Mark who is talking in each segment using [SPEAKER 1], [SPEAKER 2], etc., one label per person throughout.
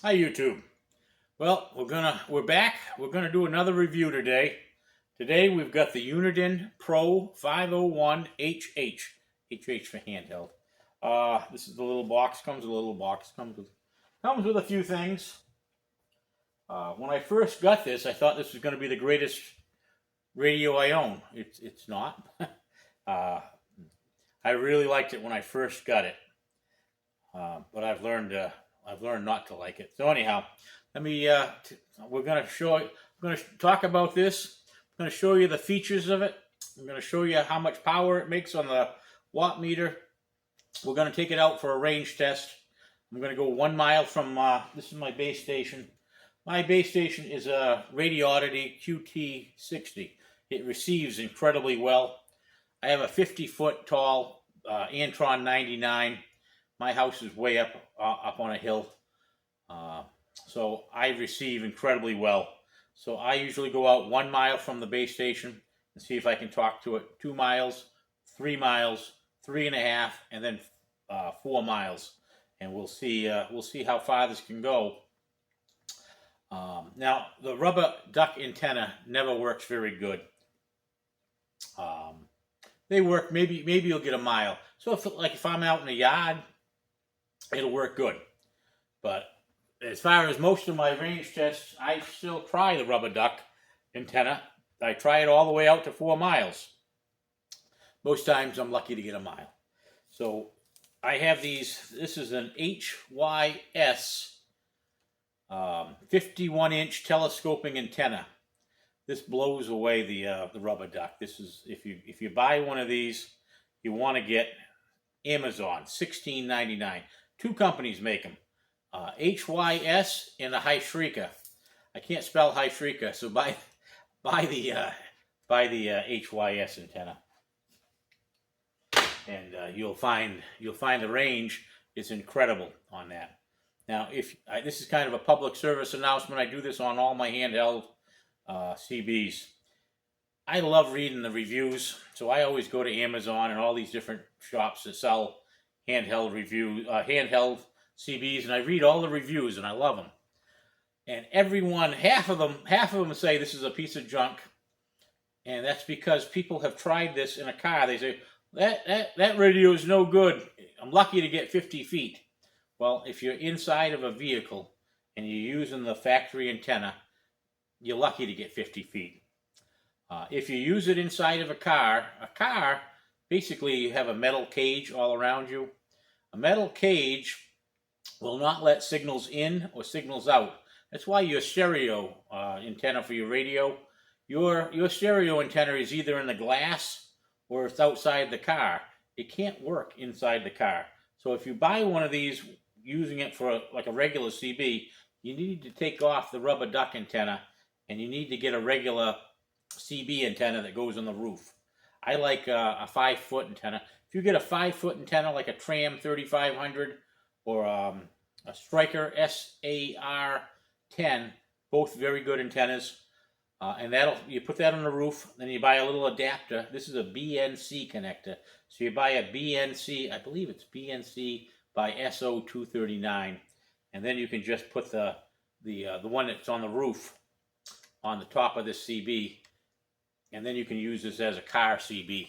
[SPEAKER 1] Hi YouTube. Well, we're back. We're gonna do another review today. Today we've got the Uniden Pro 501 HH. HH for handheld. This is the little box. Comes with a little box. Comes with a few things. When I first got this, I thought this was going to be the greatest radio I own. It's not. I really liked it when I first got it, but I've learned not to like it. So anyhow, let me. We're going to talk about this. I'm going to show you the features of it. I'm going to show you how much power it makes on the watt meter. We're going to take it out for a range test. I'm going to go 1 mile from. This is my base station. My base station is a Radioddity QT60. It receives incredibly well. I have a 50-foot tall Antron 99. My house is way up on a hill, so I receive incredibly well. So I usually go out 1 mile from the base station and see if I can talk to it. 2 miles, 3 miles, 3.5, and then 4 miles, and we'll see how far this can go. Now the rubber duck antenna never works very good. They work maybe you'll get a mile. So if I'm out in the yard, it'll work good. But as far as most of my range tests, I still try the rubber duck antenna. I try it all the way out to 4 miles. Most times I'm lucky to get a mile. So I have these. This is an HYS 51-inch telescoping antenna. This blows away the rubber duck. This is if you buy one of these, you want to get Amazon, $16.99. Two companies make them, HYS and the Hystrika. I can't spell Hystrika, so buy the HYS antenna, and you'll find the range is incredible on that. Now, this is kind of a public service announcement. I do this on all my handheld CBs. I love reading the reviews, so I always go to Amazon and all these different shops that sell handheld CBs, and I read all the reviews, and I love them. And everyone, half of them say this is a piece of junk, and that's because people have tried this in a car. They say that radio is no good. I'm lucky to get 50 feet. Well, if you're inside of a vehicle and you're using the factory antenna, you're lucky to get 50 feet. If you use it inside of a car, basically you have a metal cage all around you. A metal cage will not let signals in or signals out. That's why your stereo antenna for your radio, your stereo antenna is either in the glass or it's outside the car. It can't work inside the car. So if you buy one of these using it for like a regular CB, you need to take off the rubber duck antenna and you need to get a regular CB antenna that goes on the roof. I like a 5-foot antenna. If you get a 5-foot antenna like a Tram 3500 or a Striker SAR10, both very good antennas, and you put that on the roof. Then you buy a little adapter. This is a BNC connector, so you buy a BNC. I believe it's BNC by SO239, and then you can just put the one that's on the roof on the top of this CB, and then you can use this as a car CB.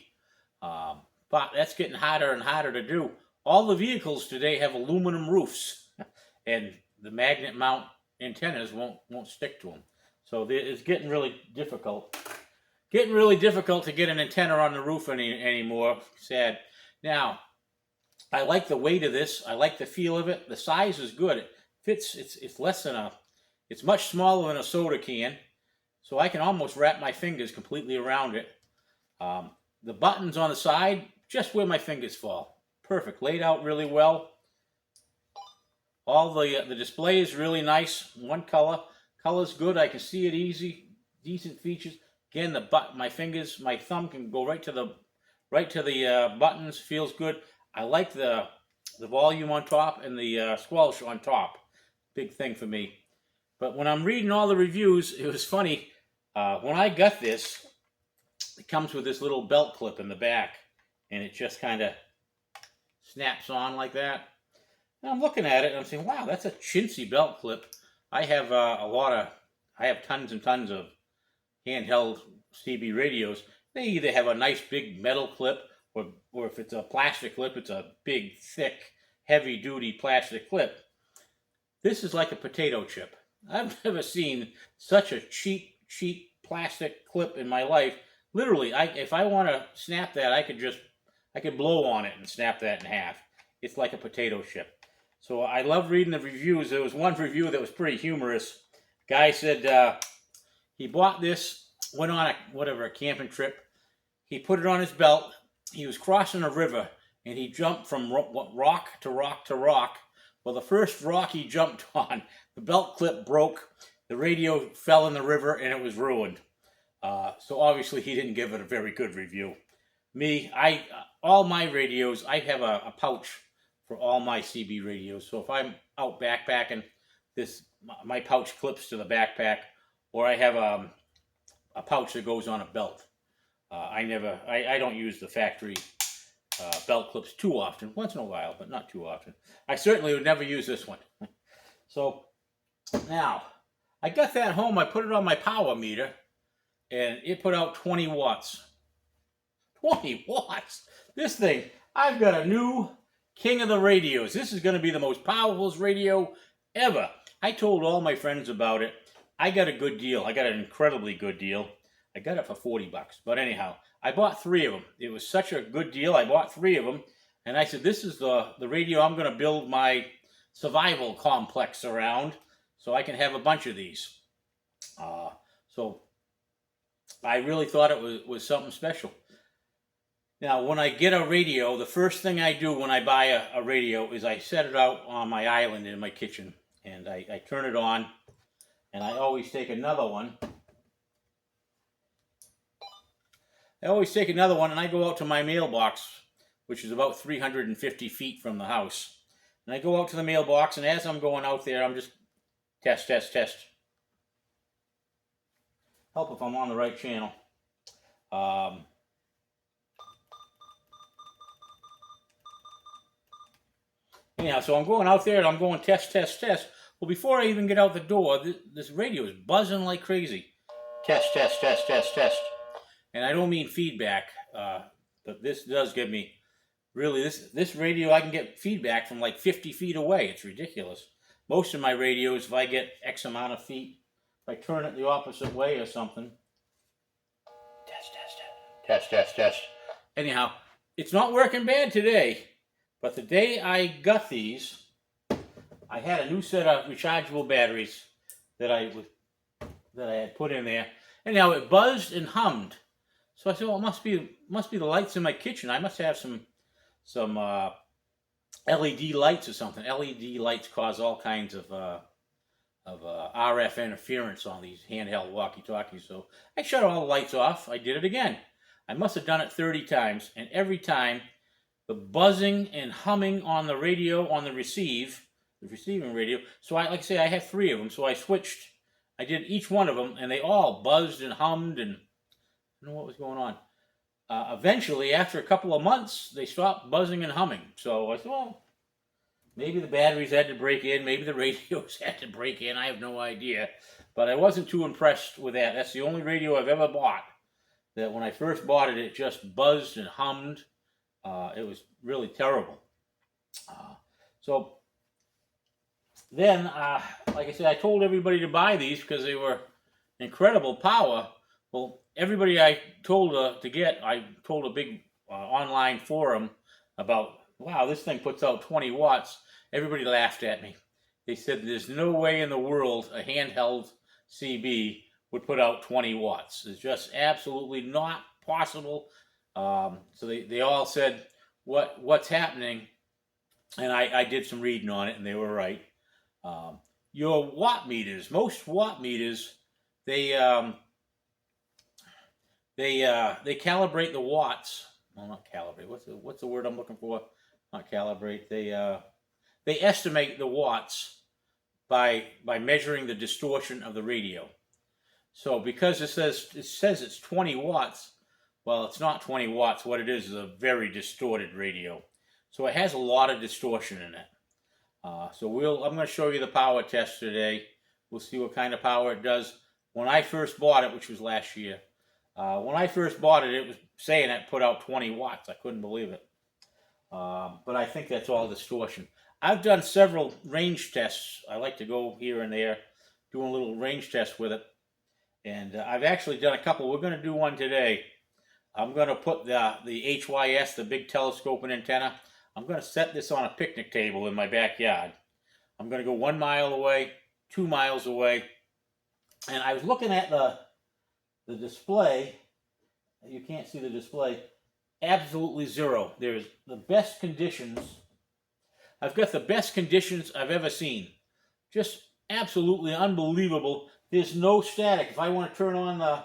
[SPEAKER 1] But that's getting harder and harder to do. All the vehicles today have aluminum roofs, and the magnet mount antennas won't stick to them. So it's getting really difficult. Getting really difficult to get an antenna on the roof anymore. Sad. Now, I like the weight of this. I like the feel of it. The size is good. It fits. It's less than it's much smaller than a soda can, so I can almost wrap my fingers completely around it. The buttons on the side, just where my fingers fall. Perfect. Laid out really well. All the display is really nice. One color. Color's good. I can see it easy. Decent features. Again, my thumb can go right to the buttons. Feels good. I like the volume on top and the squelch on top. Big thing for me. But when I'm reading all the reviews, it was funny. When I got this, it comes with this little belt clip in the back, and it just kind of snaps on like that. And I'm looking at it and I'm saying, wow, that's a chintzy belt clip. I have I have tons and tons of handheld CB radios. They either have a nice big metal clip, or if it's a plastic clip, it's a big, thick, heavy duty plastic clip. This is like a potato chip. I've never seen such a cheap plastic clip in my life. Literally, if I want to snap that, I could blow on it and snap that in half. It's like a potato chip. So I love reading the reviews. There was one review that was pretty humorous. Guy said he bought this, went on a camping trip. He put it on his belt. He was crossing a river, and he jumped from rock to rock to rock. Well, the first rock he jumped on, the belt clip broke, the radio fell in the river, and it was ruined. So obviously he didn't give it a very good review. Me, all my radios, I have a pouch for all my CB radios. So if I'm out backpacking, my pouch clips to the backpack, or I have a pouch that goes on a belt. I don't use the factory belt clips too often. Once in a while, but not too often. I certainly would never use this one. So now, I got that home. I put it on my power meter, and it put out 20 watts. 20 watts! This thing, I've got a new king of the radios. This is going to be the most powerful radio ever. I told all my friends about it. I got a good deal. I got an incredibly good deal. I got it for 40 bucks. But anyhow, I bought 3 of them. It was such a good deal. I bought 3 of them. And I said, this is the radio I'm going to build my survival complex around, so I can have a bunch of these. So I really thought it was something special. Now, when I get a radio, the first thing I do when I buy a radio is I set it out on my island in my kitchen. And I turn it on. And I always take another one. And I go out to my mailbox, which is about 350 feet from the house. And I go out to the mailbox, and as I'm going out there, I'm just test. Help if I'm on the right channel. Anyhow, so I'm going out there, and I'm going test. Well, before I even get out the door, this radio is buzzing like crazy. Test. And I don't mean feedback, but this does give me, really, this radio, I can get feedback from like 50 feet away. It's ridiculous. Most of my radios, if I get X amount of feet, if I turn it the opposite way or something. Test. Anyhow, it's not working bad today, but the day I got these, I had a new set of rechargeable batteries that I had put in there. Anyhow, it buzzed and hummed. So I said, well, it must be the lights in my kitchen. I must have some LED lights or something. LED lights cause all kinds of RF interference on these handheld walkie-talkies. So I shut all the lights off. I did it again. I must have done it 30 times, and every time the buzzing and humming on the radio, on the receiving radio. So like I say, I have 3 of them. So I switched. I did each one of them, and they all buzzed and hummed, and I don't know what was going on. Eventually, after a couple of months, they stopped buzzing and humming. So I thought, well, maybe the batteries had to break in. Maybe the radios had to break in. I have no idea. But I wasn't too impressed with that. That's the only radio I've ever bought that when I first bought it, it just buzzed and hummed. It was really terrible. So then, like I said, I told everybody to buy these because they were incredible power. Well, everybody I told to get, I told a big online forum about, wow, this thing puts out 20 watts. Everybody laughed at me. They said there's no way in the world a handheld CB would put out 20 watts. It's just absolutely not possible. So they all said, what's happening? And I did some reading on it, and they were right. Your watt meters, most watt meters, they calibrate the watts. Well, not calibrate. What's the word I'm looking for? Not calibrate. They estimate the watts by measuring the distortion of the radio. So because it says it's 20 watts, well, it's not 20 watts. What it is a very distorted radio. So it has a lot of distortion in it. So I'm going to show you the power test today. We'll see what kind of power it does. When I first bought it, which was last year, when I first bought it, it was saying it put out 20 watts. I couldn't believe it. But I think that's all distortion. I've done several range tests. I like to go here and there, doing a little range test with it. And I've actually done a couple. We're going to do one today. I'm going to put the HYS, the big telescoping antenna. I'm going to set this on a picnic table in my backyard. I'm going to go 1 mile away, 2 miles away. And I was looking at the display. You can't see the display. Absolutely zero. There's the best conditions. I've got the best conditions I've ever seen. Just absolutely unbelievable. There's no static. If I want to turn on the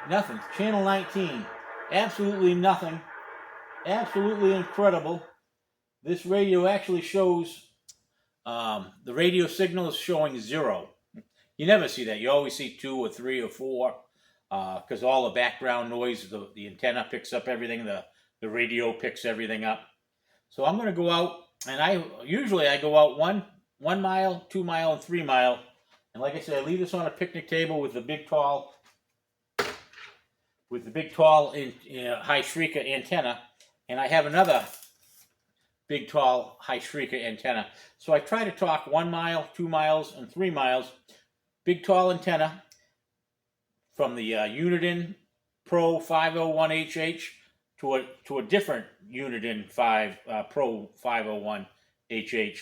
[SPEAKER 1] nothing. Channel 19. Absolutely nothing. Absolutely incredible. This radio actually shows the radio signal is showing 0. You never see that. You always see 2 or 3 or 4 because all the background noise, the antenna picks up everything. The radio picks everything up. So I'm going to go out, and I usually go out 1 mile, 2 mile, and 3 mile. And like I said, I leave this on a picnic table with the big tall high shrieker antenna, and I have another big tall high shrieker antenna. So I try to talk 1 mile, 2 miles, and 3 miles. Big tall antenna from the Uniden Pro 501HH to a different Uniden Pro 501HH,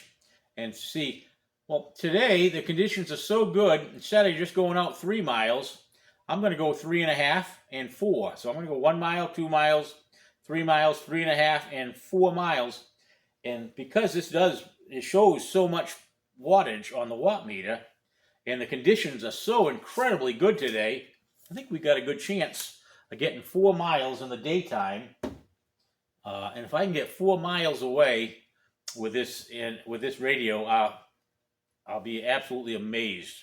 [SPEAKER 1] and see. Well, today the conditions are so good. Instead of just going out 3 miles, I'm going to go 3.5 and 4. So I'm going to go 1 mile, 2 miles, 3 miles, 3.5, and 4 miles. And because it shows so much wattage on the watt meter, and the conditions are so incredibly good today, I think we got a good chance of getting 4 miles in the daytime. And if I can get 4 miles away with this radio, I'll be absolutely amazed.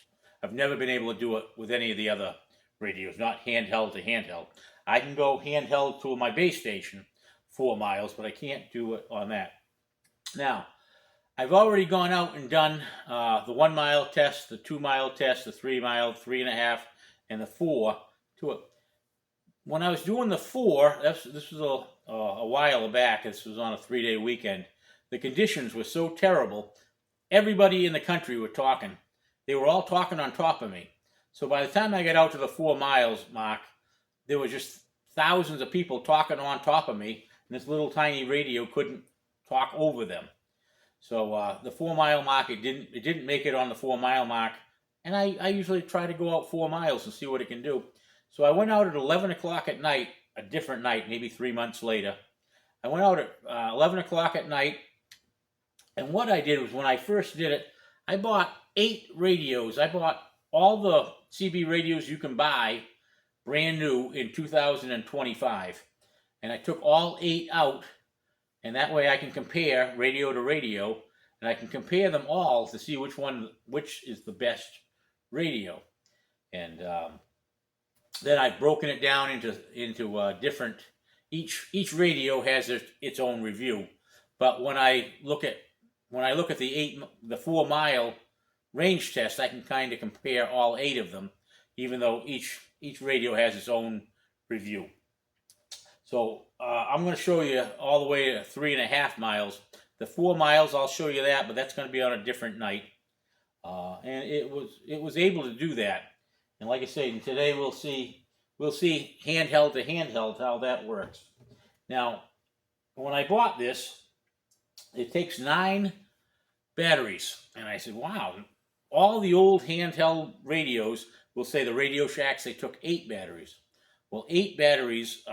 [SPEAKER 1] I've never been able to do it with any of the other radios, not handheld to handheld. I can go handheld to my base station 4 miles, but I can't do it on that. Now, I've already gone out and done the 1 mile test, the 2 mile test, the 3 mile, 3.5, and the 4 to it. When I was doing the 4, this was a while back. This was on a 3-day weekend. The conditions were so terrible. Everybody in the country were talking. They were all talking on top of me. So by the time I got out to the 4 miles mark, there was just thousands of people talking on top of me, and this little tiny radio couldn't talk over them. So the 4 mile mark, it didn't make it on the 4 mile mark, and I usually try to go out 4 miles and see what it can do. So I went out at 11 o'clock at night, a different night, maybe 3 months later. I went out at 11 o'clock at night, and what I did was when I first did it, I bought 8 radios. I bought all the CB radios you can buy brand new in 2025, and I took all 8 out. And that way I can compare radio to radio, and I can compare them all to see which is the best radio. And then I've broken it down into different. Each radio has its own review. But when I look at the 4 mile range test, I can kind of compare all 8 of them, even though each radio has its own review. So I'm going to show you all the way to 3.5 miles. The 4 miles, I'll show you that, but that's going to be on a different night. And it was able to do that. And like I say, today we'll see handheld to handheld how that works. Now, when I bought this, it takes 9 batteries, and I said, wow. All the old handheld radios will say the Radio Shacks, they took 8 batteries. Well, 8 batteries.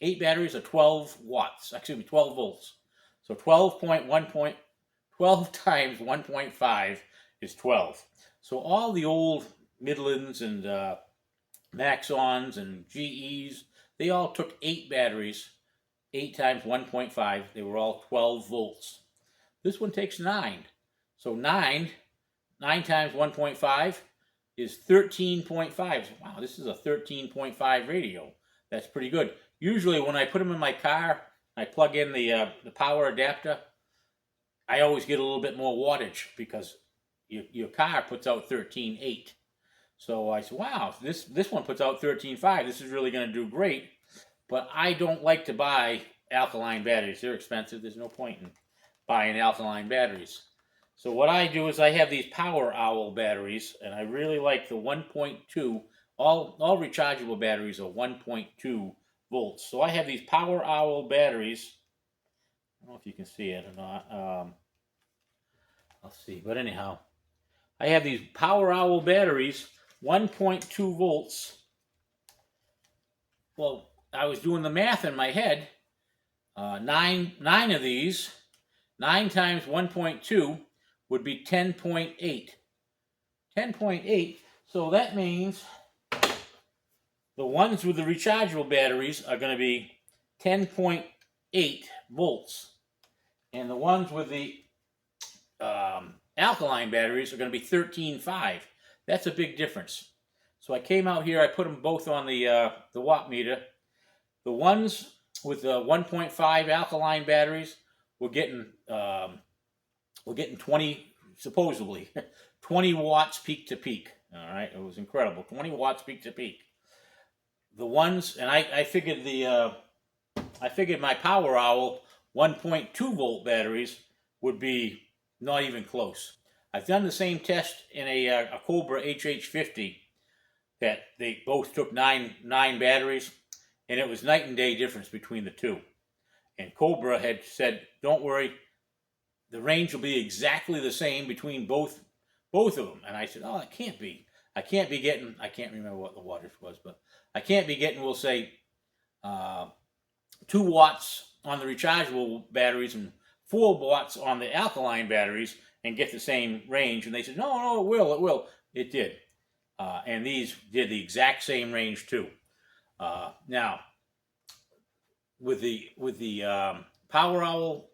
[SPEAKER 1] 8 batteries are 12 watts, 12 volts. So 12 times 1.5 is 12. So all the old Midlands and Maxons and GEs, they all took 8 batteries, 8 times 1.5. They were all 12 volts. This one takes 9. So 9 times 1.5 is 13.5. Wow, this is a 13.5 radio. That's pretty good. usually when I put them in my car, I plug in the power adapter. I always get a little bit more wattage because your car puts out 13.8. So I said, wow, this one puts out 13.5. This is really going to do great. But I don't like to buy alkaline batteries. They're expensive. There's no point in buying alkaline batteries. So what I do is I have these Power Owl batteries, and I really like the 1.2. All rechargeable batteries are 1.2 volts. So I have these Power Owl batteries. I don't know if you can see it or not. I'll see. But anyhow, I have these Power Owl batteries, 1.2 volts. Well, I was doing the math in my head. Nine of these, 9 times 1.2 would be 10.8. 10.8. So that means the ones with the rechargeable batteries are going to be 10.8 volts. And the ones with the alkaline batteries are going to be 13.5. That's a big difference. So I came out here, I put them both on the watt meter. The ones with the 1.5 alkaline batteries, we're getting 20, supposedly 20 watts peak to peak. All right, it was incredible, 20 watts peak to peak. The ones, and I figured my Power Owl 1.2 volt batteries would be not even close. I've done the same test in a Cobra HH50 that they both took nine batteries, and it was night and day difference between the two. And Cobra had said, don't worry, the range will be exactly the same between both of them. And I said, oh, it can't be. I can't be getting, I can't remember what the wattage was, but I can't be getting, we'll say, 2 watts on the rechargeable batteries and 4 watts on the alkaline batteries and get the same range. And they said, no, it will. It did. And these did the exact same range too. Now, with the Power Owl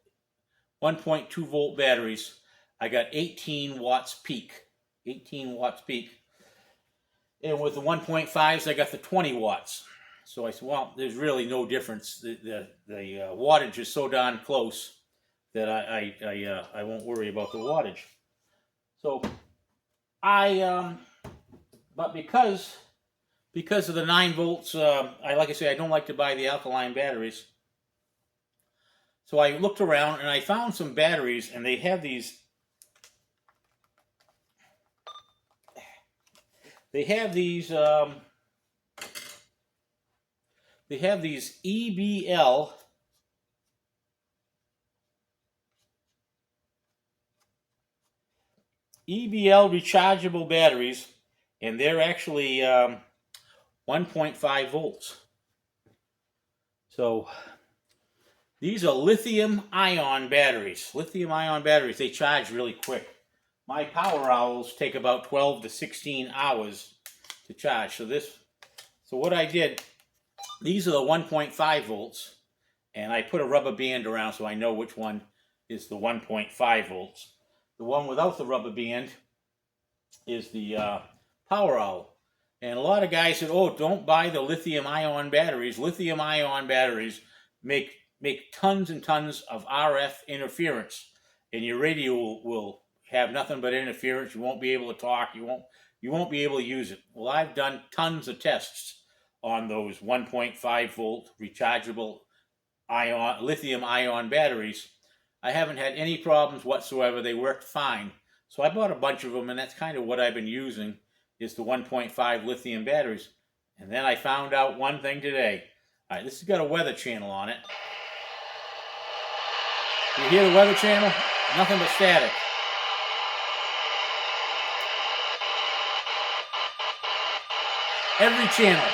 [SPEAKER 1] 1.2 volt batteries, I got 18 watts peak. 18 watts peak. And with the 1.5s, I got the 20 watts. So I said, well, there's really no difference. The wattage is so darn close that I won't worry about the wattage. So but because of the 9 volts, like I say, I don't like to buy the alkaline batteries. So I looked around and I found some batteries, and they have these. They have these EBL rechargeable batteries, and they're actually 1.5 volts. So these are lithium-ion batteries. Lithium-ion batteries, they charge really quick. My Power Owls take about 12 to 16 hours to charge. So what I did, these are the 1.5 volts, and I put a rubber band around so I know which one is the 1.5 volts. The one without the rubber band is the Power Owl. And a lot of guys said, oh, don't buy the lithium-ion batteries. Lithium-ion batteries make tons and tons of RF interference, and your radio will have nothing but interference. You won't be able to talk. You won't be able to use it. Well, I've done tons of tests on those 1.5 volt rechargeable lithium-ion batteries. I haven't had any problems whatsoever. They worked fine. So I bought a bunch of them, and that's kind of what I've been using, is the 1.5 lithium batteries. And then I found out one thing today. All right, this has got a weather channel on it. You hear the weather channel? Nothing but static. Every channel.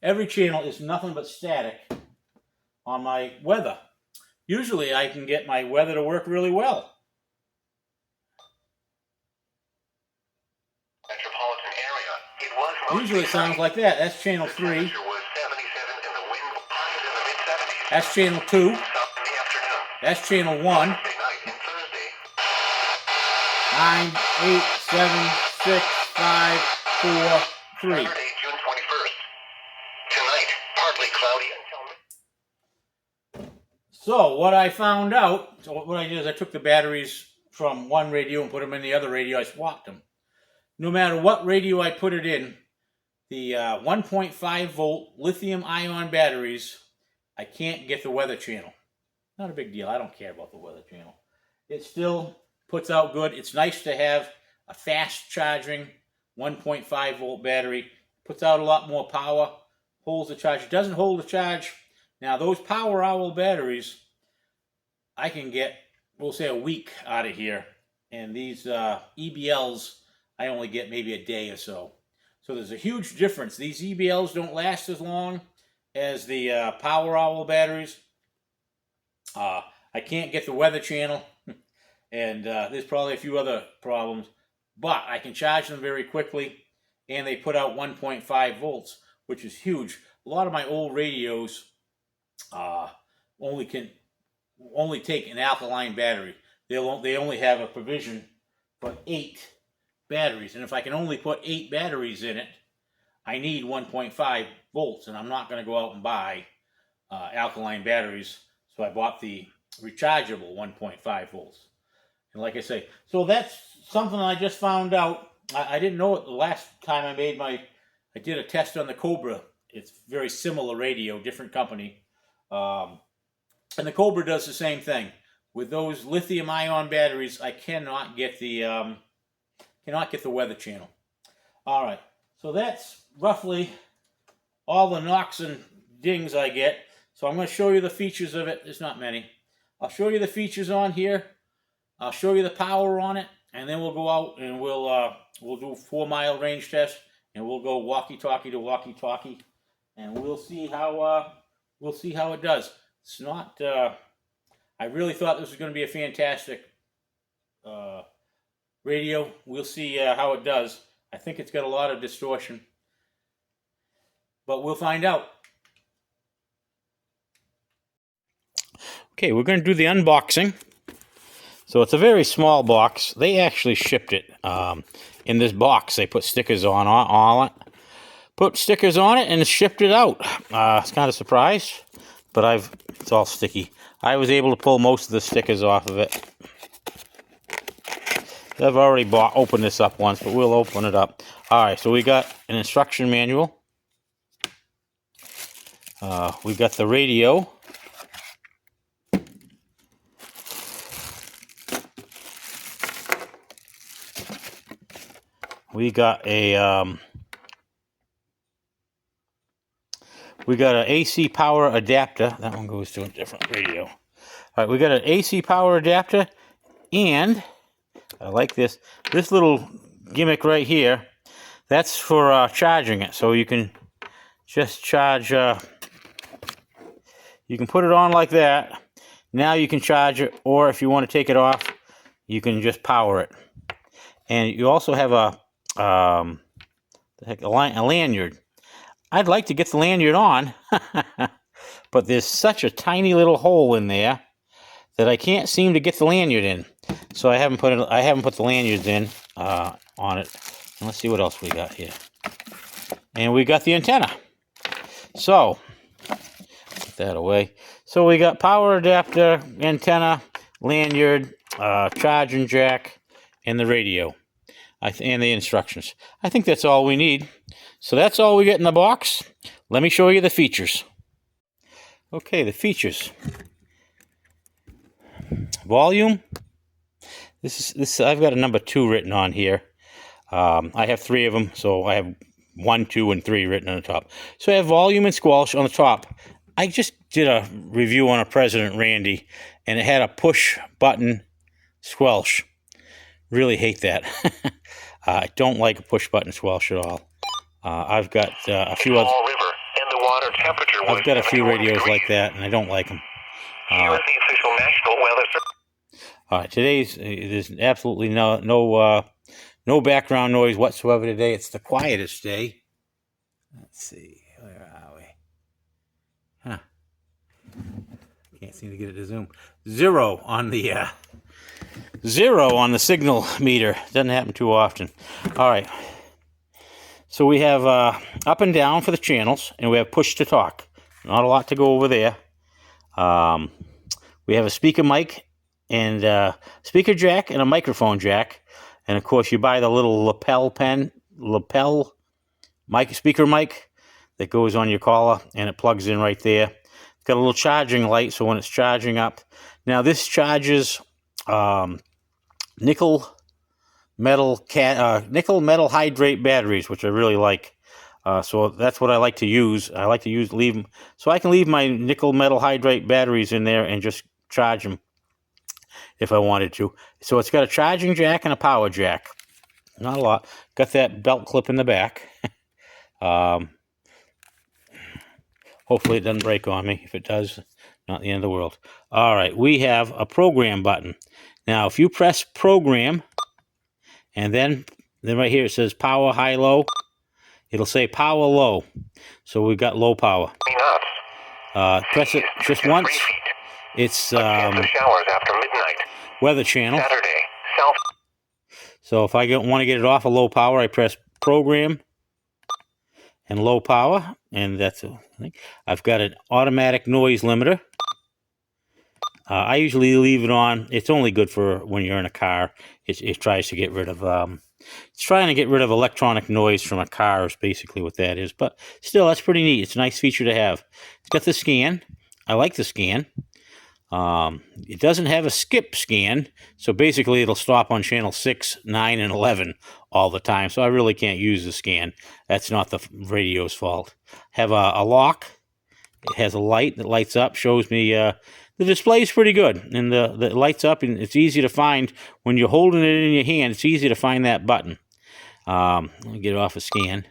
[SPEAKER 1] Every channel is nothing but static on my weather. Usually I can get my weather to work really well.
[SPEAKER 2] Metropolitan area.
[SPEAKER 1] Usually it sounds like that. That's channel 3. That's channel 2. That's channel 1. 9, 8, 7, 6, 6, 5, 4, 3.
[SPEAKER 2] Saturday, June 21st. Tonight, partly cloudy until...
[SPEAKER 1] So what I found out, so what I did is I took the batteries from one radio and put them in the other radio. I swapped them. No matter what radio I put it in, the 1.5 volt lithium ion batteries, I can't get the weather channel. Not a big deal. I don't care about the weather channel. It still puts out good. It's nice to have a fast charging 1.5 volt battery. Puts out a lot more power. Holds the charge. It doesn't hold the charge. Now those Power Owl batteries, I can get, we'll say, a week out of here. And these EBLs, I only get maybe a day or so. So there's a huge difference. These EBLs don't last as long as the Power Owl batteries. I can't get the weather channel, and there's probably a few other problems, but I can charge them very quickly, and they put out 1.5 volts, which is huge. A lot of my old radios only take an alkaline battery. They only have a provision for 8 batteries, and if I can only put 8 batteries in it, I need 1.5 volts, and I'm not going to go out and buy alkaline batteries. So I bought the rechargeable 1.5 volts. And like I say, so that's something I just found out. I didn't know it the last time I did a test on the Cobra. It's very similar radio, different company. And the Cobra does the same thing. With those lithium ion batteries, I cannot get the weather channel. All right, so that's roughly all the knocks and dings I get. So I'm going to show you the features of it. There's not many. I'll show you the features on here. I'll show you the power on it, and then we'll go out and we'll do a 4-mile range test, and we'll go walkie-talkie to walkie-talkie, and we'll see how it does. It's not. I really thought this was going to be a fantastic radio. We'll see how it does. I think it's got a lot of distortion, but we'll find out. Okay, we're going to do the unboxing. So it's a very small box. They actually shipped it in this box. They put stickers on it. Put stickers on it and shipped it out. It's kind of a surprise, but it's all sticky. I was able to pull most of the stickers off of it. I've already opened this up once, but we'll open it up. All right, so we got an instruction manual. We got the radio. We got an AC power adapter. That one goes to a different radio. All right, we got an AC power adapter, and I like this little gimmick right here. That's for charging it. So you can just charge. You can put it on like that. Now you can charge it, or if you want to take it off, you can just power it. And you also have a lanyard. I'd like to get the lanyard on, but there's such a tiny little hole in there that I can't seem to get the lanyard in. So I haven't put the lanyards in on it. And let's see what else we got here. And we got the antenna. So put that away. So we got power adapter, antenna, lanyard, charging jack, and the radio. And the instructions. I think that's all we need. So that's all we get in the box. Let me show you the features. Okay, the features. Volume. This I've got a number 2 written on here. I have 3 of them, so I have 1, 2, and 3 written on the top. So I have volume and squelch on the top. I just did a review on a President Randy, and it had a push button squelch. Really hate that. I don't like a push button squelch at all. I've got a few other.
[SPEAKER 2] River, and the water temperature
[SPEAKER 1] I've got a few radios like that, and I don't like them.
[SPEAKER 2] Here is the official National Weather Service.
[SPEAKER 1] All right, there's absolutely no background noise whatsoever today. It's the quietest day. Let's see, where are we? Can't seem to get it to zoom. 0 on the 0 on the signal meter. Doesn't happen too often. All right. So we have up and down for the channels, and we have push to talk. Not a lot to go over there. We have a speaker mic and speaker jack and a microphone jack. And of course, you buy the little lapel mic, speaker mic that goes on your collar, and it plugs in right there. It's got a little charging light, so when it's charging up. Now this charges nickel metal hydrate batteries, which I really like. So that's what I like to use. I like to leave them, so I can leave my nickel metal hydrate batteries in there and just charge them if I wanted to. So it's got a charging jack and a power jack. Not a lot. Got that belt clip in the back. Hopefully it doesn't break on me. If it does, not the end of the world. All right, we have a program button. Now, if you press program, and then right here it says power high low, it'll say power low. So we've got low power. Press it just once. It's
[SPEAKER 2] showers after midnight.
[SPEAKER 1] Weather channel.
[SPEAKER 2] Saturday, south.
[SPEAKER 1] So if I want to get it off of low power, I press program and low power, and that's it. I've got an automatic noise limiter. I usually leave it on. It's only good for when you're in a car. It tries to get rid of it's trying to get rid of electronic noise from a car is basically what that is. But still, that's pretty neat. It's a nice feature to have. It's got the scan. I like the scan. It doesn't have a skip scan, so basically it'll stop on channel 6, 9, and 11 all the time, so I really can't use the scan. That's not the radio's fault. Have a lock. It has a light that lights up, shows me the display is pretty good, and it lights up, and it's easy to find. When you're holding it in your hand, it's easy to find that button. Let me get it off a scan.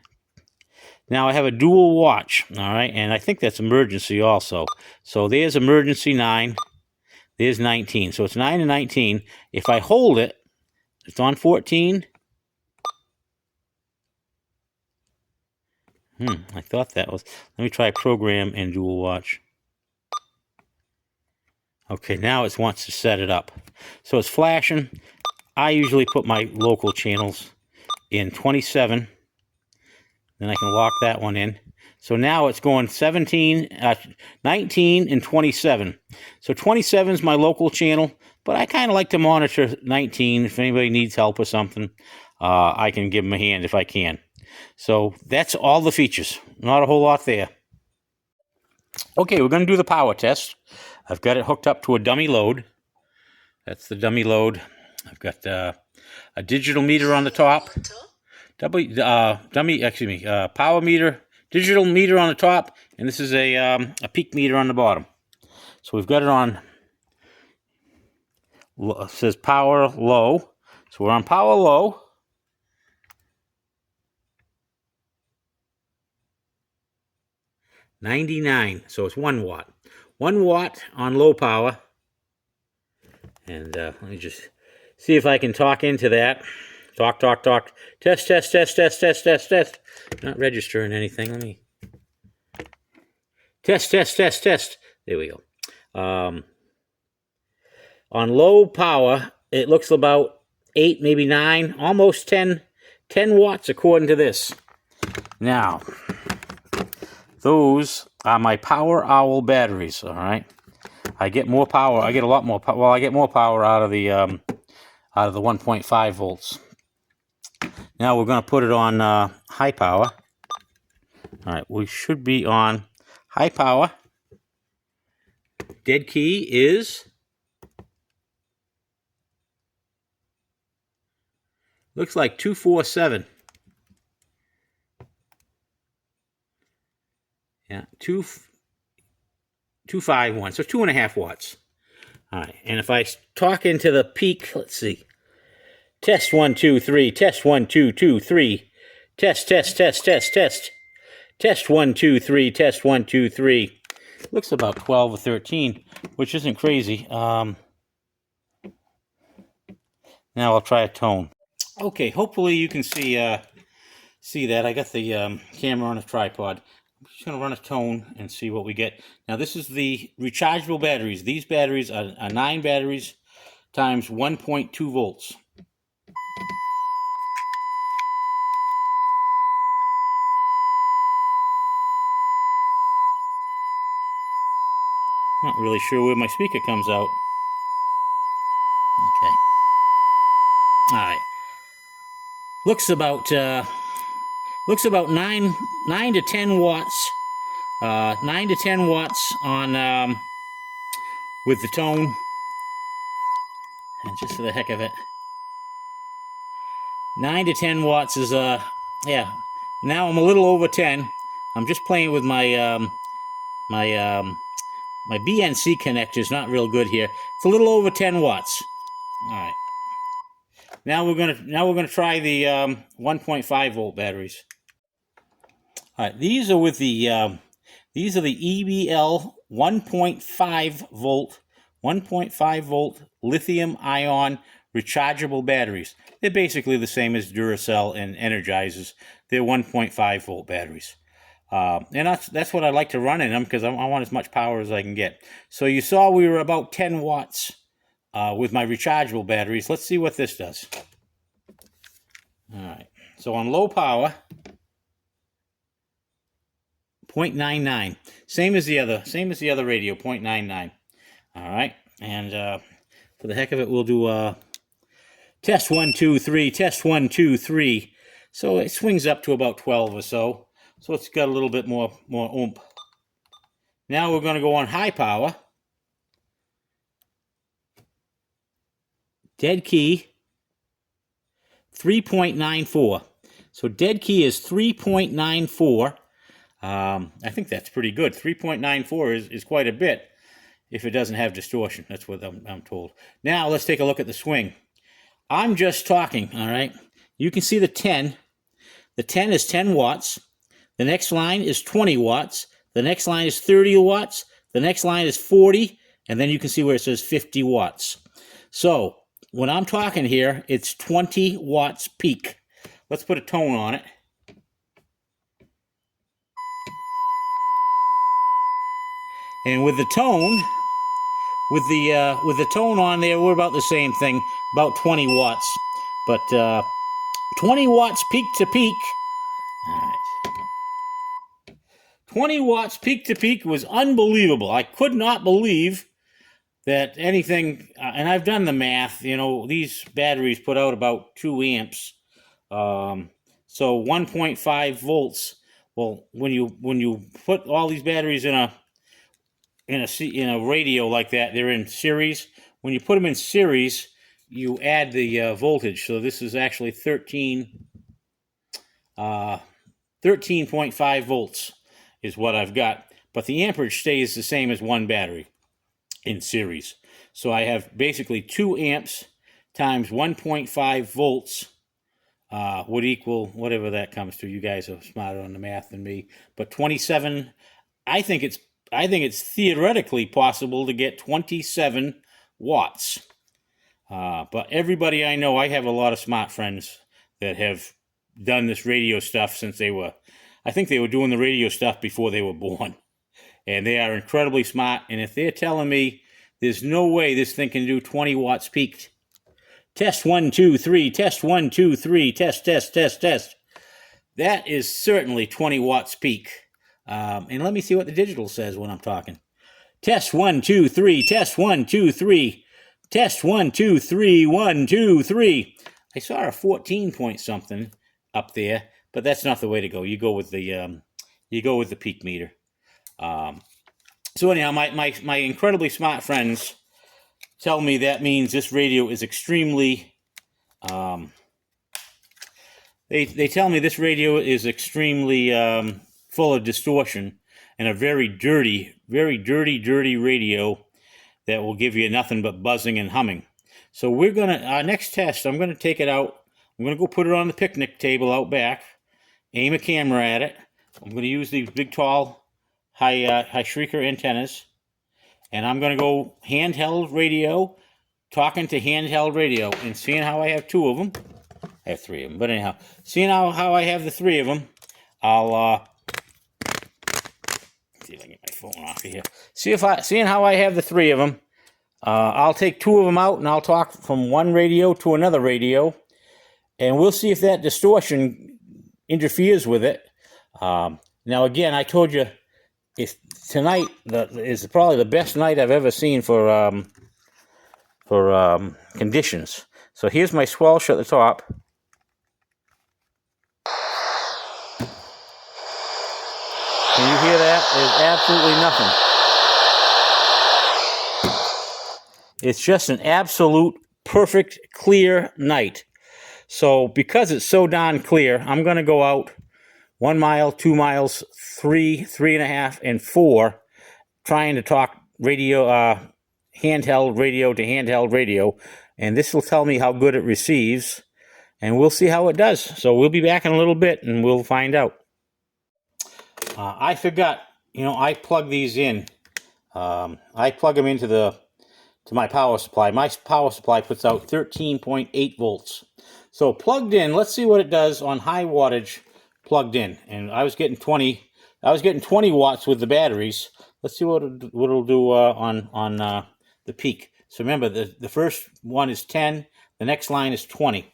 [SPEAKER 1] Now I have a dual watch, all right, and I think that's emergency also. So there's emergency 9, there's 19. So it's 9 and 19. If I hold it, it's on 14. I thought that was. Let me try program and dual watch. Okay, now it wants to set it up. So it's flashing. I usually put my local channels in 27. Then I can lock that one in. So now it's going 19, and 27. So 27 is my local channel, but I kind of like to monitor 19. If anybody needs help with something, I can give them a hand if I can. So that's all the features. Not a whole lot there. Okay, we're going to do the power test. I've got it hooked up to a dummy load. That's the dummy load. I've got a digital meter on the top. Power meter, digital meter on the top, and this is a peak meter on the bottom. So we've got it on, it says power low. So we're on power low. $99, so it's 1 watt. 1 watt on low power. And let me just see if I can talk into that. Talk. Test. Not registering anything. Let me. Test. There we go. On low power, it looks about 8, maybe 9, almost 10 watts according to this. Now, those are my Power Owl batteries, all right? I get more power. I get a lot more power. Well, I get more power out of the 1.5 volts. Now we're going to put it on high power. All right, we should be on high power. Dead key is, looks like 247. Yeah, 251, so 2.5 watts. All right, and if I talk into the peak, let's see. Test 1, 2, 3. Test 1, 2, 2, 3. Test. Test 1, 2, 3. Test 1, 2, 3. Looks about 12 or 13, which isn't crazy. Now I'll try a tone. Okay, hopefully you can see that. I got the camera on a tripod. I'm just going to run a tone and see what we get. Now this is the rechargeable batteries. These batteries are 9 batteries, times 1.2 volts. Not really sure where my speaker comes out. Okay. All right. Looks about 9 to 10 watts. 9 to 10 watts on with the tone. And just for the heck of it, 9 to 10 watts is yeah. Now I'm a little over 10. I'm just playing with my my BNC connector is not real good here. It's a little over 10 watts. All right. Now we're gonna try the 1.5 volt batteries. All right. These are with the EBL 1.5 volt lithium ion rechargeable batteries. They're basically the same as Duracell and Energizers. They're 1.5 volt batteries. And that's what I like to run in them because I want as much power as I can get. So you saw we were about 10 watts with my rechargeable batteries. Let's see what this does. All right. So on low power, 0.99. Same as the other radio, 0.99. All right. And for the heck of it, we'll do test 1, 2, 3. Test 1, 2, 3. So it swings up to about 12 or so. So it's got a little bit more oomph. Now we're going to go on high power. Dead key, 3.94. So dead key is 3.94. I think that's pretty good. 3.94 is quite a bit if it doesn't have distortion. That's what I'm told. Now let's take a look at the swing. I'm just talking, all right? You can see the 10. The 10 is 10 watts. The next line is 20 watts. The next line is 30 watts. The next line is 40. And then you can see where it says 50 watts. So when I'm talking here, it's 20 watts peak. Let's put a tone on it. And with the tone, with the tone on there, we're about the same thing, about 20 watts. But 20 watts peak to peak. All right. 20 watts peak to peak was unbelievable. I could not believe that anything, and I've done the math, you know, these batteries put out about 2 amps. So 1.5 volts. Well, when you put all these batteries in a radio like that, they're in series. When you put them in series, you add the voltage. So this is actually 13.5 volts is what I've got. But the amperage stays the same as one battery in series. So I have basically 2 amps times 1.5 volts would equal whatever that comes to. You guys are smarter on the math than me. But 27, I think it's theoretically possible to get 27 watts. But everybody I know, I have a lot of smart friends that have done this radio stuff since I think they were doing the radio stuff before they were born. And they are incredibly smart. And if they're telling me there's no way this thing can do 20 watts peaked, test 1, 2, 3, test 1, 2, 3, test. That is certainly 20 watts peak. And let me see what the digital says when I'm talking. Test 1, 2, 3, test 1, 2, 3, test 1, 2, 3, 1, 2, 3. I saw a 14 point something up there, but that's not the way to go. You go with the peak meter. So anyhow, my incredibly smart friends tell me that means this radio is extremely. They tell me this radio is extremely full of distortion and a very dirty radio that will give you nothing but buzzing and humming. So we're gonna our next test. I'm gonna take it out. I'm gonna go put it on the picnic table out back. Aim a camera at it. I'm gonna use these big, tall, high shrieker antennas, and I'm gonna go handheld radio, talking to handheld radio, and seeing how I have 2 of them. I have 3 of them, but anyhow, seeing how I have the 3 of them, I'll see if I can get my phone off of here. Seeing how I have the 3 of them, I'll take two of them out and I'll talk from one radio to another radio, and we'll see if that distortion interferes with it. Now, again, I told you tonight is probably the best night I've ever seen for conditions. So here's my squelch at the top. Can you hear that? There's absolutely nothing. It's just an absolute perfect clear night. So because it's so darn clear, I'm going to go out 1 mile, 2 miles, 3, 3.5, and 4, trying to talk radio, handheld radio to handheld radio, and this will tell me how good it receives, and we'll see how it does. So we'll be back in a little bit, and we'll find out. I forgot, I plug these in. I plug them into my power supply. My power supply puts out 13.8 volts. So plugged in, let's see what it does on high wattage plugged in. And I was getting 20 watts with the batteries. Let's see what it'll do on the peak. So remember, the first one is 10, the next line is 20.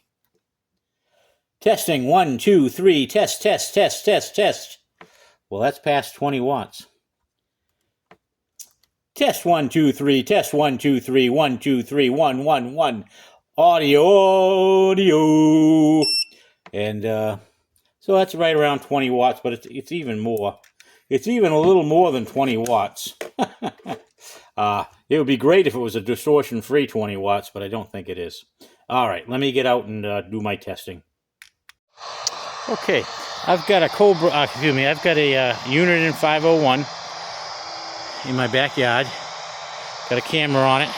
[SPEAKER 1] Testing, 1, 2, 3, test, test, test, test, test. Well, that's past 20 watts. Test 1, 2, 3, test 1, 2, 3, 1, 2, 3, 1, 1, 1. Audio. And so that's right around 20 watts, but it's even more. It's even a little more than 20 watts. It would be great if it was a distortion-free 20 watts, but I don't think it is. All right, let me get out and do my testing. Okay, I've got a I've got a Uniden 501 in my backyard. Got a camera on it.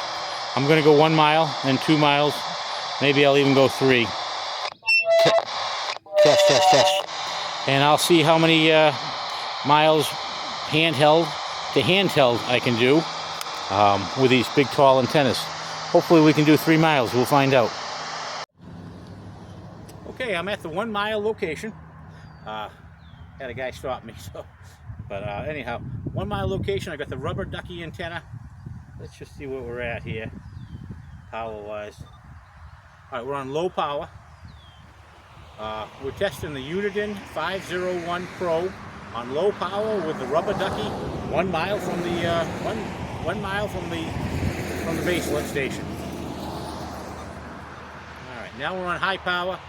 [SPEAKER 1] I'm going to go 1 mile, then 2 miles. Maybe I'll even go 3. Test, test, test. And I'll see how many miles handheld to handheld I can do with these big, tall antennas. Hopefully we can do 3 miles. We'll find out. Okay, I'm at the 1 mile location. Had a guy stop me, but anyhow, 1 mile location. I got the rubber ducky antenna. Let's just see where we're at here, power-wise. All right, we're on low power. We're testing the Uniden 501 Pro on low power with the rubber ducky, 1 mile from the 1 mile from the base lift station. All right, now we're on high power.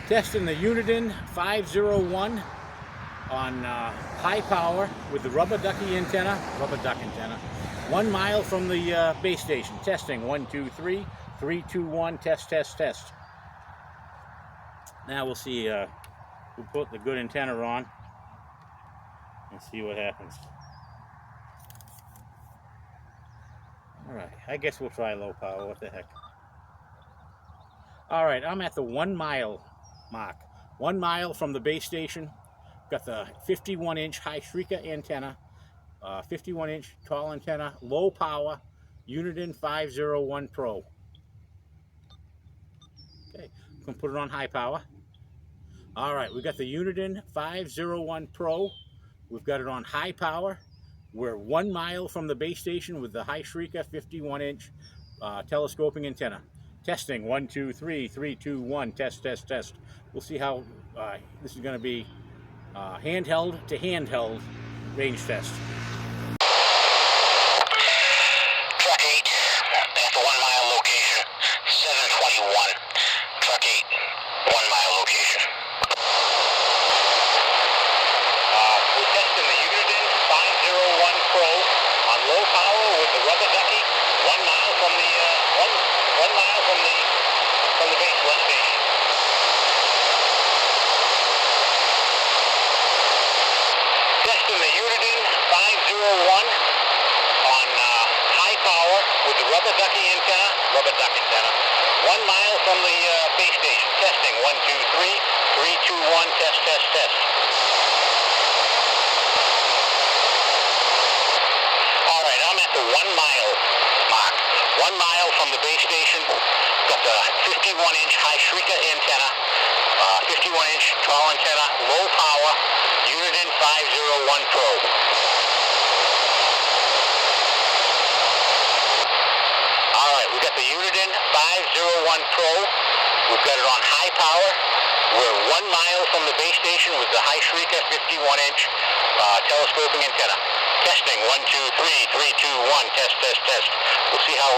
[SPEAKER 1] Testing the Uniden 501 on high power with the rubber duck antenna, 1 mile from the base station. Testing, 1, 2, 3, 3, 2, 1, test, test, test. Now we'll see, we'll put the good antenna on and see what happens. All right, I guess we'll try low power, what the heck. All right, I'm at the 1 mile mark. 1 mile from the base station. Got the 51-inch high shrieker antenna, 51-inch tall antenna, low power, Uniden 501 Pro. Okay, I'm going to put it on high power. All right, we got the Uniden 501 Pro. We've got it on high power. We're 1 mile from the base station with the high shrieker 51-inch telescoping antenna. Testing, 1, 2, 3, 3, 2, 1, test, test, test. We'll see how this is going to be handheld to handheld range test.
[SPEAKER 2] Truck 8 at the 1 mile location, 721. Truck 8, 1 mile location. We're testing the Uniden 501 Pro on low power with the rubber ducky, 1 mile from the 1 mile from the base lift station. Testing the Uniden 501 on high power with the rubber duck antenna, 1 mile from the base station. Testing, 1, 2, 3, 3, 2, 1, test, test, test. All right, I'm at the 1 mile mark. 1 mile from the base station. Got the 51-inch high shrieker antenna, 51-inch tall antenna, low power, Uniden 501 Pro. got the Uniden 501 Pro. We've got it on high power. We're 1 mile from the base station with the high Shrika 51-inch telescoping antenna. Testing, 1, 2, 3, 3, 2, 1, test, test, test. We'll see how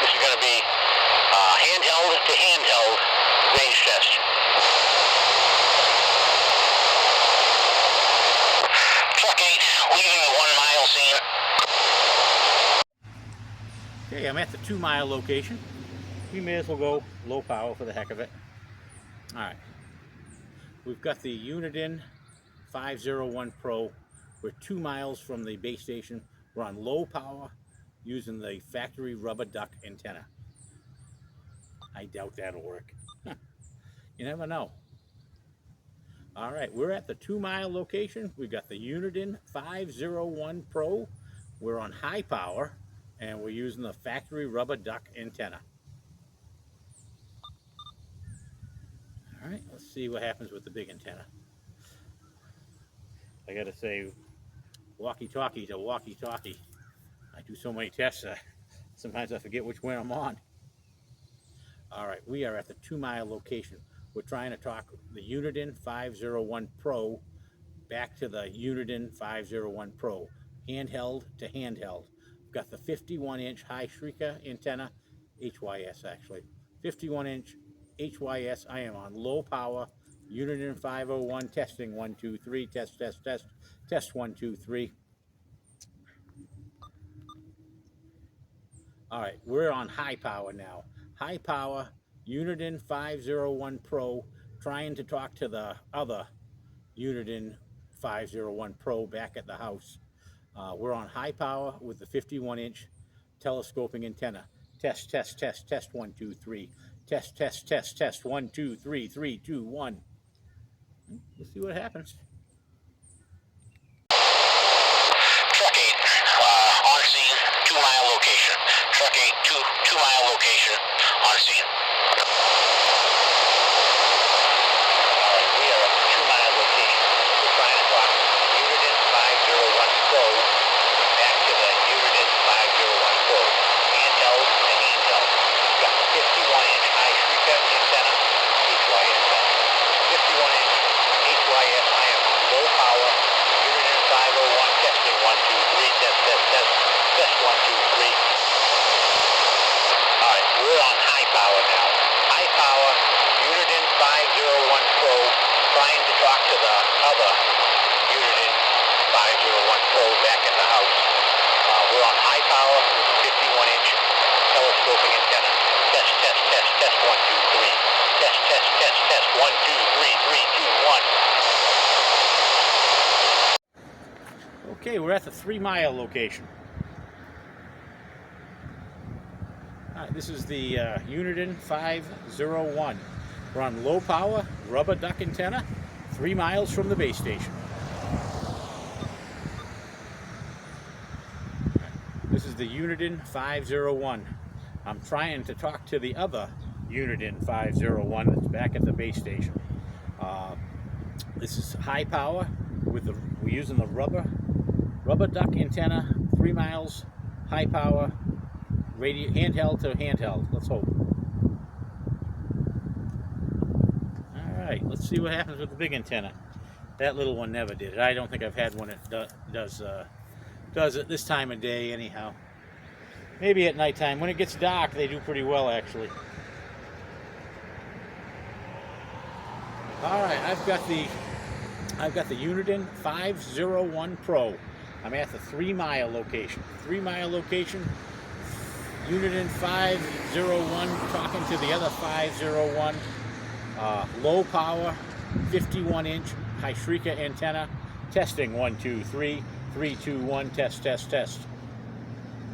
[SPEAKER 2] this is going to be handheld to handheld range test. Truck 8, leaving the 1 mile scene.
[SPEAKER 1] Okay, I'm at the 2 mile location. We may as well go low power for the heck of it. All right, we've got the Uniden 501 Pro. We're 2 miles from the base station. We're on low power using the factory rubber duck antenna. I doubt that'll work. You never know. All right, we're at the 2 mile location. We've got the Uniden 501 Pro. We're on high power and we're using the factory rubber duck antenna. All right, let's see what happens with the big antenna. I gotta say, walkie-talkie to walkie-talkie. I do so many tests, sometimes I forget which one I'm on. All right, we are at the 2 mile location. We're trying to talk the Uniden 501 Pro back to the Uniden 501 Pro, handheld to handheld. We've got the 51-inch high Shrika antenna, HYS actually, 51-inch HYS. I am on low power, Uniden 501, testing, 1, 2, 3, test, test, test, test, 1, 2, 3. All right, we're on high power now. High power, Uniden 501 Pro, trying to talk to the other Uniden 501 Pro back at the house. We're on high power with the 51-inch telescoping antenna. Test, test, test, test, 1, 2, 3. Test, test, test, test, 1, 2, 3, 3, 2, 1. We'll see what happens.
[SPEAKER 2] Truck 8, on scene, 2 mile location. Truck 8, 2 mile location, on scene. Alright, we are at the 2 mile location. We're trying to talk Uniden 501 Pro back to the Uniden 501 Pro. Handheld to handheld. We've got the 51-inch high Shrika antenna, HYS. 51-inch HYS. I am on low power. Uniden 501 testing, 1, 2, 3, test, test, test, test, 1, 2, 3. Alright, we're on high power now. High power, Uniden 501 Pro, trying to talk to the other Uniden 501 Pro back at the house. We're on high power with the 51-inch telescoping antenna. Test, test, test, test, 1, 2, 3. Test, test, test, test, 1, 2, 3, 3, 2, 1.
[SPEAKER 1] Okay, we're at the 3 mile location. All right, this is the Uniden 501. We're on low power, rubber duck antenna, 3 miles from the base station. This is the Uniden 501. I'm trying to talk to the other Uniden 501 that's back at the base station. This is high power with we're using the rubber duck antenna, 3 miles, high power, radio, handheld to handheld. Let's hope. All right, let's see what happens with the big antenna. That little one never did it. I don't think I've had one that does it this time of day anyhow. Maybe at nighttime. When it gets dark, they do pretty well actually. All right, I've got the Uniden 501 Pro. I'm at the 3 mile location. 3 mile location. Uniden 501 talking to the other 501. Low power, 51-inch high Shrika antenna. Testing, 1, 2, 3, 3, 2, 1. Test, test, test.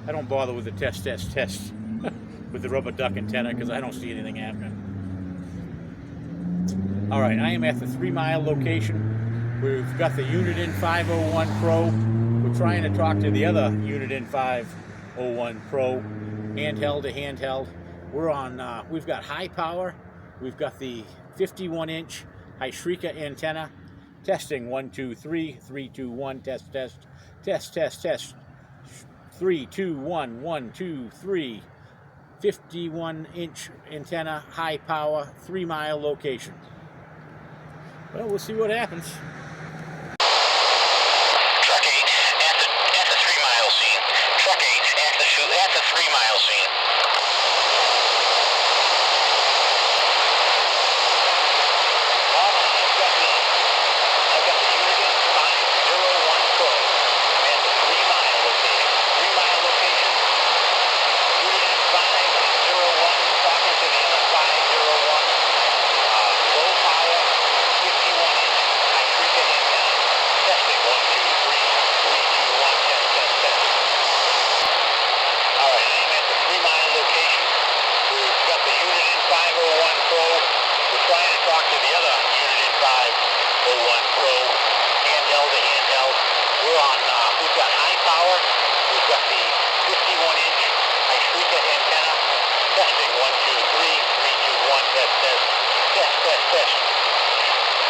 [SPEAKER 1] I don't bother with the test, test, test with the rubber duck antenna because I don't see anything happening. All right, I am at the 3 mile location. We've got the Uniden 501 Pro. We're trying to talk to the other Uniden 501 Pro, handheld to handheld. We're on, we've got high power. We've got the 51-inch high Shrika antenna. Testing, 1, 2, 3, 3, 2, 1. Test, test, test, test, test. 3, 2, 1, 1, 2, 3. 51-inch antenna, high power, 3-mile location. Well, we'll see what happens.
[SPEAKER 2] Truck 8 at the 3-mile scene. Truck 8 at the 3-mile scene. Well, I've got the Uniden 501 Pro at the 3-mile location. 3-mile location. Uniden 501 talking to the other 501. Low power, 51-inch. I treat the antenna. Testing 1, 2, 3, 3, 2, 1. Test, test, test. All right, I am at the 3-mile location. We've got the Uniden 501 Pro. We're trying to talk to the other Uniden 501 Pro. Handheld to handheld. We've got high power. We've got the 51-inch. I treat the antenna. Testing 1, 2, 3, 3, 2, 1. Test, test. Test, test, test.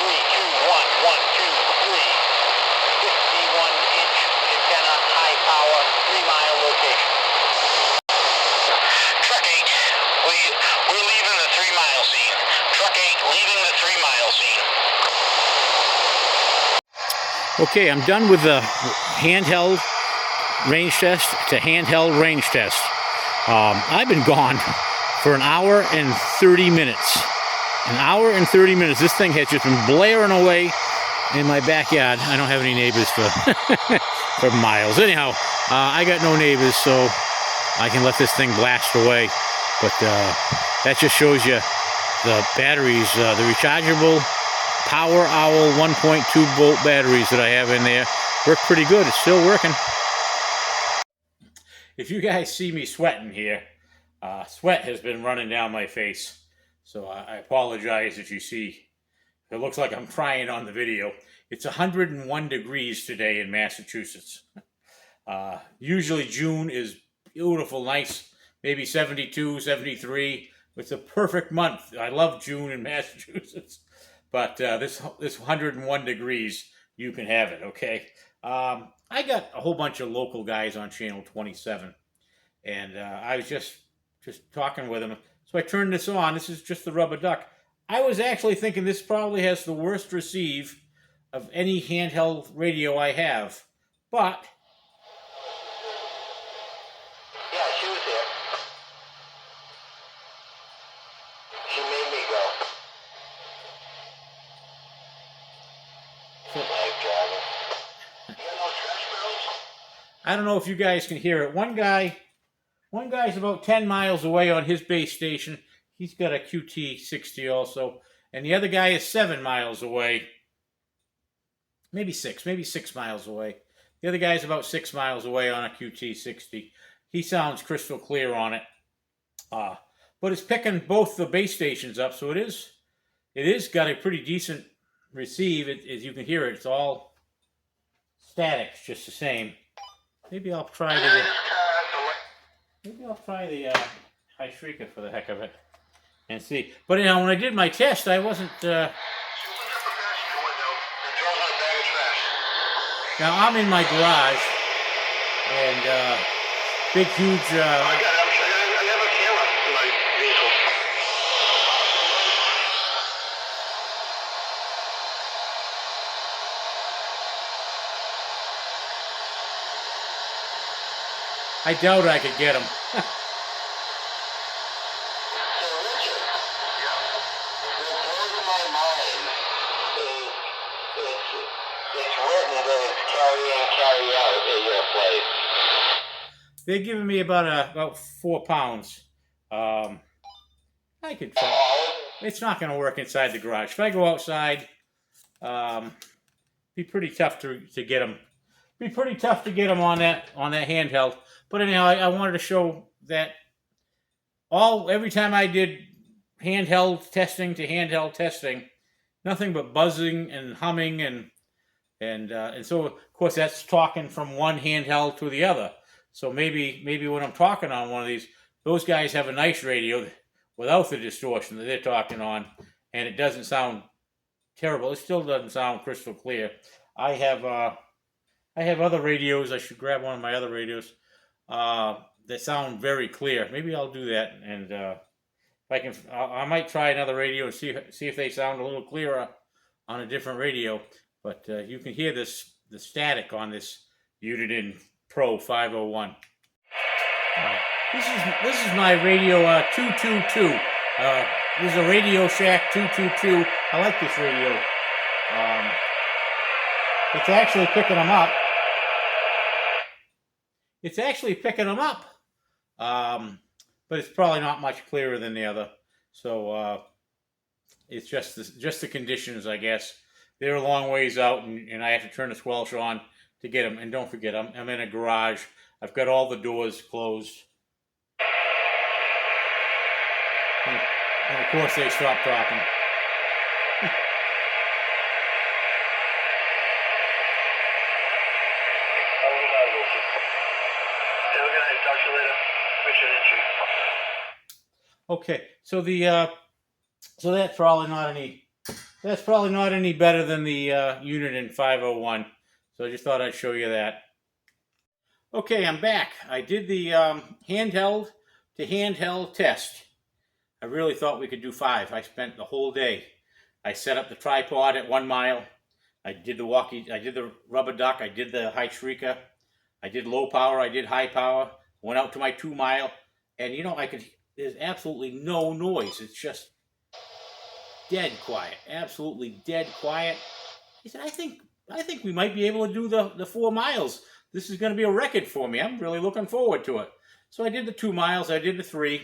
[SPEAKER 2] 3, 2, 1, 1, 2, 3. 51-inch antenna, high power, 3-mile location. Truck 8, we're leaving the 3-mile scene. Truck 8 leaving the 3-mile scene.
[SPEAKER 1] Okay, I'm done with the handheld range test to handheld range test. I've been gone for an hour and 30 minutes. An hour and 30 minutes. This thing has just been blaring away in my backyard. I don't have any neighbors for for miles. Anyhow, I got no neighbors, so I can let this thing blast away. But that just shows you the batteries, the rechargeable Power Owl 1.2 volt batteries that I have in there work pretty good. It's still working. If you guys see me sweating here, sweat has been running down my face. So I apologize if you see. It looks like I'm crying on the video. It's 101 degrees today in Massachusetts. Usually June is beautiful, nice, maybe 72, 73. It's a perfect month. I love June in Massachusetts. But this 101 degrees, you can have it, okay? I got a whole bunch of local guys on channel 27. And I was just talking with them. So I turned this on. This is just the rubber duck. I was actually thinking this probably has the worst receive of any handheld radio I have. But
[SPEAKER 2] Yeah, she was here. She made me go.
[SPEAKER 1] So,
[SPEAKER 2] Like driving. You got no trash barrels?
[SPEAKER 1] I don't know if you guys can hear it. One guy's about 10 miles away on his base station. He's got a QT60 also. And the other guy is 7 miles away. Maybe 6 miles away. The other guy's about 6 miles away on a QT60. He sounds crystal clear on it. But it's picking both the base stations up, so it is got a pretty decent receive. As you can hear it, it's all static, it's just the same. Maybe I'll try the high shrieker for the heck of it and see. But when I did my test, I wasn't. Now I'm in my garage, and big, huge.
[SPEAKER 2] I have a camera in my vehicle.
[SPEAKER 1] I doubt I could get him. They're giving me about 4 pounds. I could try. It's not going to work inside the garage. If I go outside, be pretty tough to get them. Be pretty tough to get them on that handheld. But anyhow, I wanted to show that every time I did handheld testing to handheld testing, nothing but buzzing and humming and so of course that's talking from one handheld to the other. So maybe when I'm talking on one of these, those guys have a nice radio without the distortion that they're talking on, and it doesn't sound terrible. It still doesn't sound crystal clear. I have other radios. I should grab one of my other radios. they sound very clear. Maybe I'll do that, and if I can, I might try another radio and see if they sound a little clearer on a different radio. But you can hear the static on this Uniden Pro 501. All right. This is my radio 222. This is a Radio Shack 222. I like this radio. It's actually picking them up. But it's probably not much clearer than the other. So it's just the conditions, I guess. They're a long ways out, and I have to turn the squelch on to get them. And don't forget, I'm in a garage. I've got all the doors closed. And of course, they stopped talking. Okay, so so that's probably not any better than the Uniden 501. So I just thought I'd show you that. Okay, I'm back. I did the handheld to handheld test. I really thought we could do 5. I spent the whole day. I set up the tripod at 1 mile. I did the rubber duck. I did the high shrieker. I did low power. I did high power. Went out to my 2 mile, and there's absolutely no noise. It's just dead quiet, absolutely dead quiet. He said, I think we might be able to do the 4 miles. This is going to be a record for me. I'm really looking forward to it. So I did the 2 miles. I did the 3,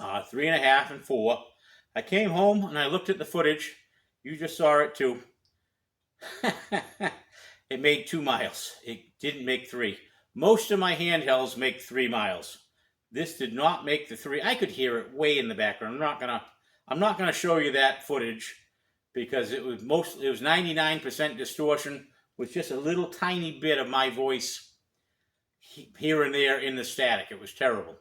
[SPEAKER 1] 3.5, and 4. I came home and I looked at the footage. You just saw it too. It made 2 miles. It didn't make 3. Most of my handhelds make 3 miles. This did not make the 3. I could hear it way in the background. I'm not gonna show you that footage because it was 99% distortion with just a little tiny bit of my voice here and there in the static. It was terrible.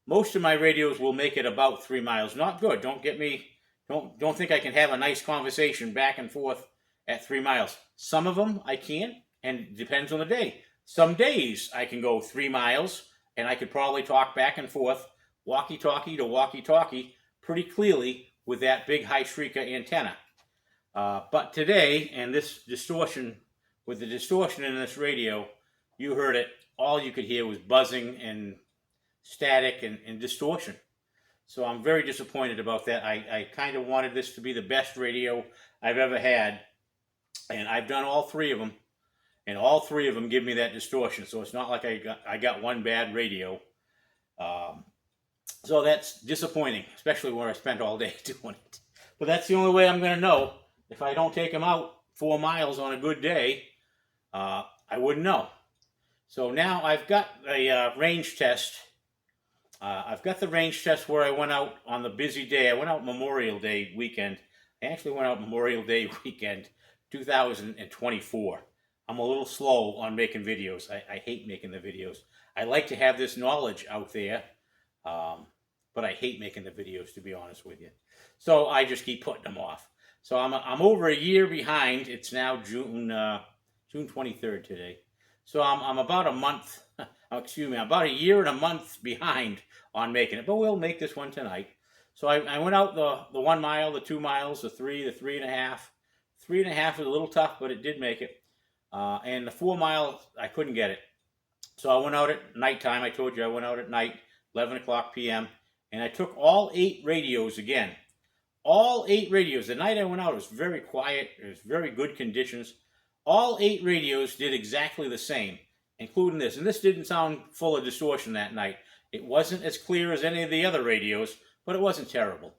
[SPEAKER 1] Most of my radios will make it about 3 miles. Not good. Don't think I can have a nice conversation back and forth at 3 miles. Some of them I can, and it depends on the day. Some days I can go 3 miles and I could probably talk back and forth, walkie-talkie to walkie-talkie, pretty clearly with that big high shrieker antenna. But today, and this distortion, with the distortion in this radio, you heard it, all you could hear was buzzing and static and distortion. So I'm very disappointed about that. I kind of wanted this to be the best radio I've ever had, and I've done all 3 of them, and all 3 of them give me that distortion. So it's not like I got one bad radio. So that's disappointing, especially where I spent all day doing it. But that's the only way I'm going to know. If I don't take them out 4 miles on a good day, I wouldn't know. So now I've got a range test. I've got the range test where I went out on the busy day. I went out Memorial Day weekend. I actually went out Memorial Day weekend 2024. I'm a little slow on making videos. I hate making the videos. I like to have this knowledge out there, but I hate making the videos, to be honest with you. So I just keep putting them off. So I'm over a year behind. It's now June 23rd today. So I'm about a month, about a year and a month behind on making it. But we'll make this one tonight. So I went out the 1 mile, the 2 miles, the 3, the 3.5. 3.5 was a little tough, but it did make it. And the 4 mile, I couldn't get it. So I went out at nighttime. I told you I went out at night, 11 o'clock p.m. And I took all 8 radios again. All 8 radios. The night I went out, it was very quiet. It was very good conditions. All 8 radios did exactly the same, including this. And this didn't sound full of distortion that night. It wasn't as clear as any of the other radios, but it wasn't terrible.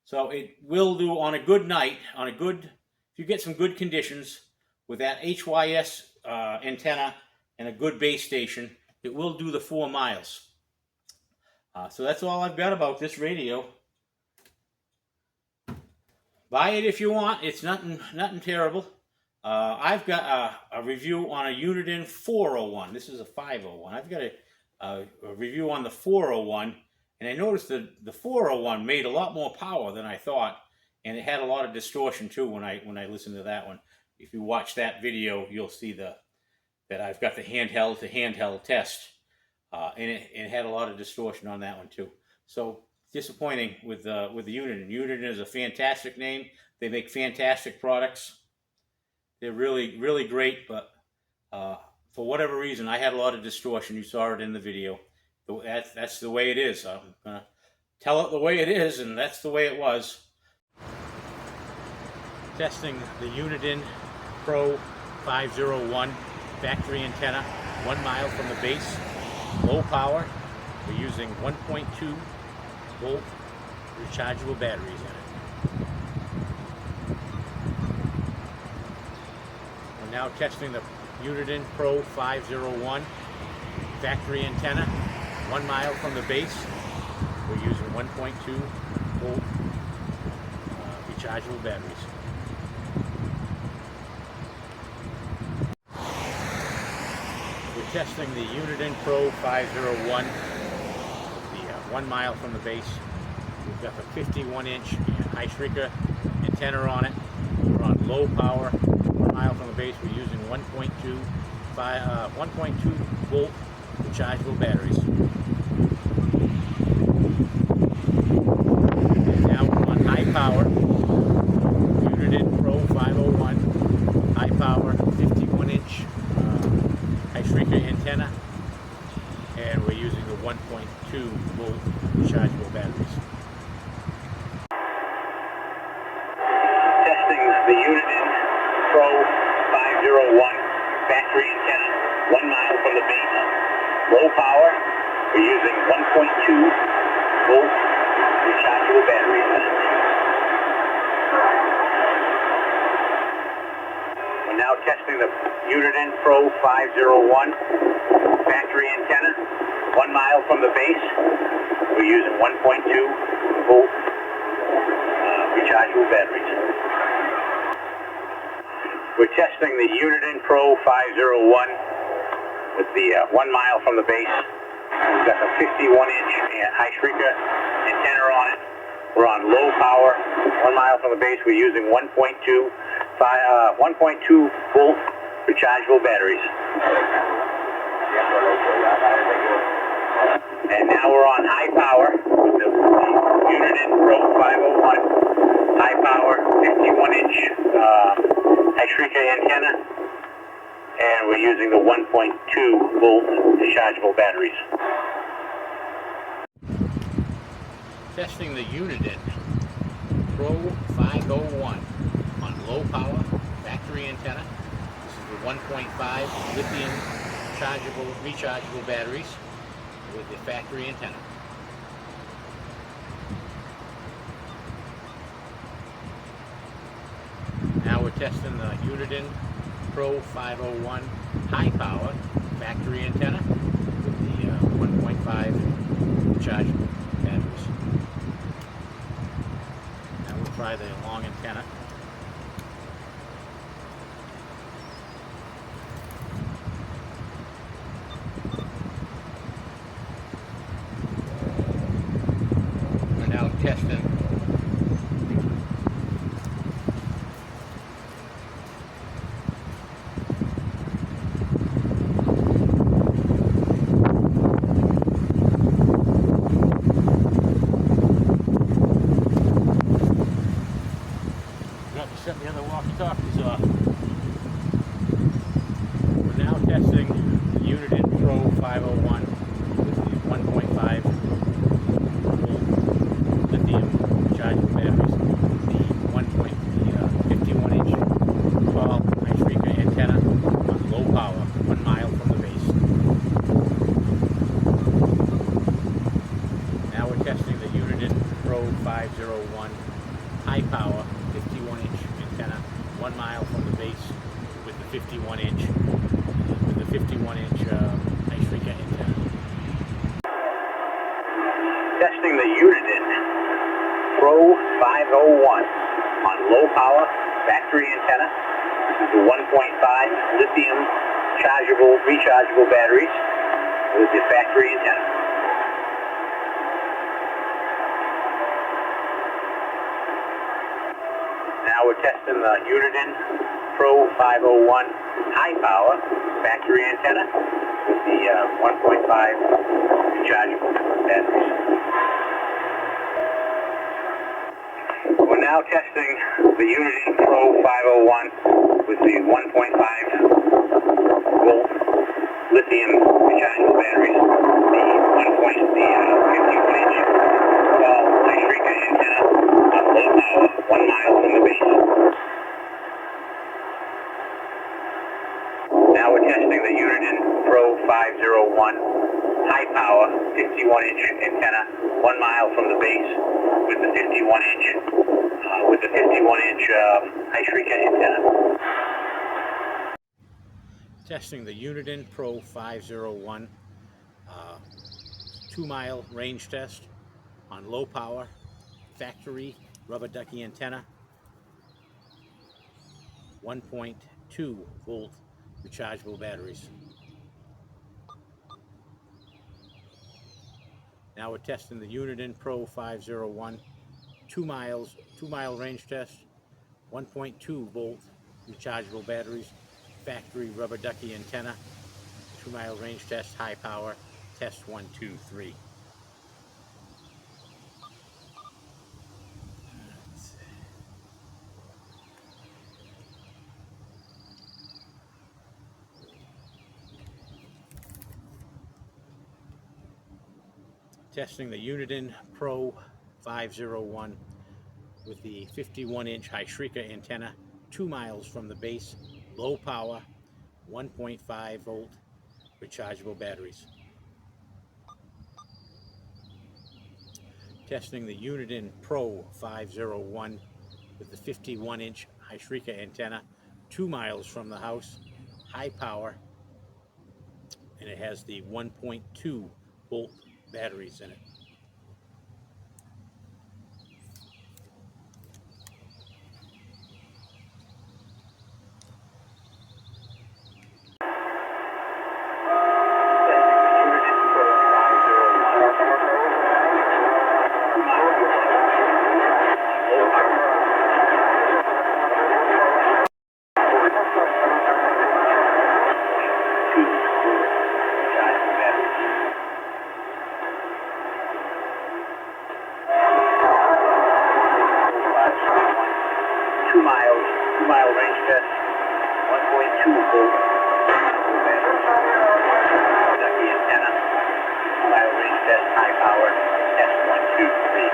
[SPEAKER 1] So it will do on a good night, if you get some good conditions with that HYS antenna and a good base station, it will do the 4 miles. So that's all I've got about this radio. Buy it if you want. It's nothing terrible. I've got a review on a Uniden 401. This is a 501. I've got a review on the 401, and I noticed that the 401 made a lot more power than I thought, and it had a lot of distortion too when I listened to that one. If you watch that video, you'll see that I've got the handheld to handheld test. and it had a lot of distortion on that one too. So disappointing with the Uniden. Uniden is a fantastic name. They make fantastic products. They're really, really great, but for whatever reason, I had a lot of distortion. You saw it in the video. That's the way it is. I'm gonna tell it the way it is, and that's the way it was. Testing the Uniden Pro 501 factory antenna, 1 mile from the base, low power. We're using 1.2 volt rechargeable batteries in it. We're now testing the Uniden Pro 501 factory antenna, 1 mile from the base. We're using 1.2 volt rechargeable batteries. We're testing the Uniden Pro 501, the 1 mile from the base. We've got the 51-inch high shrieker antenna on it. We're on low power, 1 mile from the base. We're using 1.2 volt rechargeable batteries. And now we're on high power, Uniden Pro 501, high power, 51-inch high shrieker antenna, and we're using the 1.2 volt rechargeable batteries.
[SPEAKER 2] Testing the Uniden Pro 501 factory antenna, 1 mile from the base. Low power, we're using 1.2 volt rechargeable batteries in it. We're now testing the Uniden Pro 501 factory antenna, 1 mile from the base. We're using 1.2 volt rechargeable batteries. We're testing the Uniden Pro 501 with the 1 mile from the base. We've got the 51-inch high shrieker antenna on it. We're on low power, 1 mile from the base. We're using 1.2 volt rechargeable batteries. And now we're on high power with the Uniden Pro 501 high power 51-inch high shrieker antenna, and we're using the 1.2 volt rechargeable batteries.
[SPEAKER 1] Testing the Uniden Pro 501 on low power factory antenna. This is the 1.5 lithium rechargeable batteries with the factory antenna. Now we're testing the Uniden Pro 501 high power factory antenna with the 1.5 rechargeable batteries. Now we'll try the long antenna. We're now testing set the other walkie-talkies off. We're now testing the Uniden Pro 501 with the 1.5 volt lithium rechargeable batteries, the 51-inch tall high shrieker antenna on low power, 1 mile from the base. Now we're testing the Uniden Pro 501 high power 51-inch antenna, 1 mile from the base with the 51-inch high shrieker antenna.
[SPEAKER 2] Testing the Uniden Pro 501 on low power factory antenna. This is the 1.5 lithium rechargeable batteries with the factory antenna. Now we're testing the Uniden Pro 501 high power factory antenna with the 1.5 rechargeable batteries. We're now testing the Uniden Pro 501 with the 1.5 volt lithium rechargeable batteries, the 51-inch tall high-frequency antenna on low power, 1 mile from the base. Now we're testing the Uniden Pro 501 high power 51-inch antenna 1 mile from the base with the 51-inch high frequency antenna.
[SPEAKER 1] Testing the Uniden Pro 501 2-mile range test on low power factory rubber ducky antenna, 1.2 volt rechargeable batteries. Now we're testing the Uniden Pro 501 2 mile range test, 1.2 volt rechargeable batteries, factory rubber ducky antenna, 2 mile range test, high power, test 1, 2, 3. Testing the Uniden Pro 501 with the 51-inch high shrieker antenna, 2 miles from the base, low power, 1.5 volt rechargeable batteries. Testing the Uniden Pro 501 with the 51-inch high shrieker antenna, 2 miles from the house, high power, and it has the 1.2 volt batteries in it.
[SPEAKER 2] Two-mile range test, 1.2 volt ducky antenna, 2-mile range test, high power, test 1, 2, 3.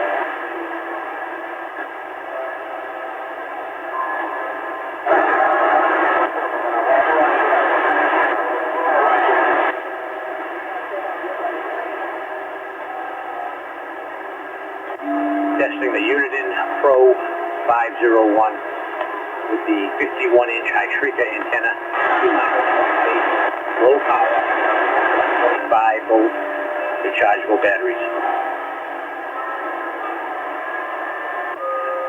[SPEAKER 2] Testing the Uniden Pro 501 with the 51-inch high shrieker antenna, 2 miles from the base, low power, 1.5 volt rechargeable batteries.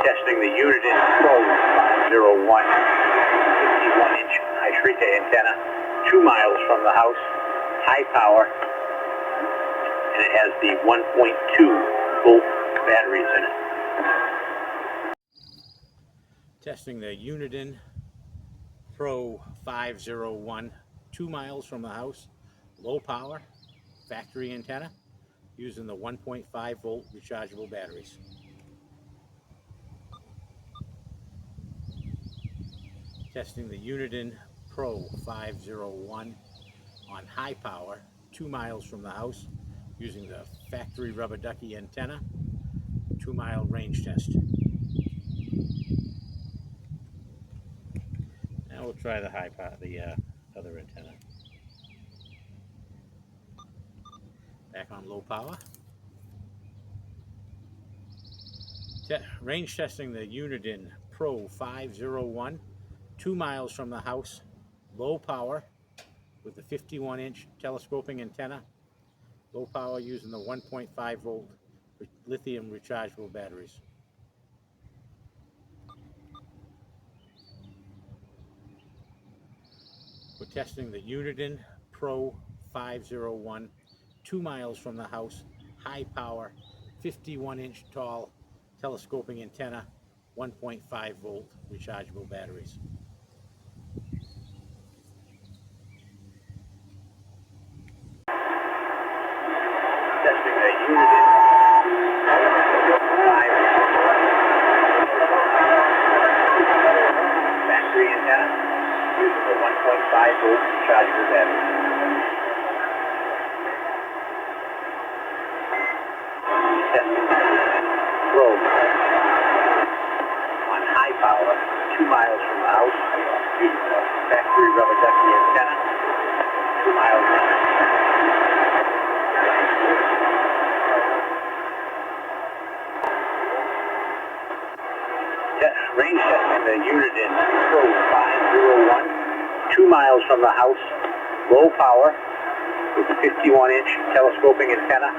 [SPEAKER 2] Testing the Uniden Pro 501 51-inch high shrieker antenna, 2 miles from the house, high power, and it has the 1.2 volt batteries in it.
[SPEAKER 1] Testing the Uniden Pro 501 2 miles from the house, low power factory antenna using the 1.5 volt rechargeable batteries. Testing the Uniden Pro 501 on high power 2 miles from the house using the factory rubber ducky antenna, 2-mile range test. Now we'll try the high power, the other antenna. Back on low power. Range testing the Uniden Pro 501 2 miles from the house, low power with the 51-inch telescoping antenna, low power using the 1.5 volt lithium rechargeable batteries. We're testing the Uniden Pro 501 2 miles from the house, high power, 51-inch tall telescoping antenna, 1.5 volt rechargeable batteries.
[SPEAKER 2] Uniden 5 factory antenna using a 1.5 volt rechargeable battery. Testing Pro on high power 2 miles from the house using a factory rubber ducky antenna 2 miles long. Range testing the Uniden Pro 501, 2 miles from the house, low power with a 51-inch telescoping antenna,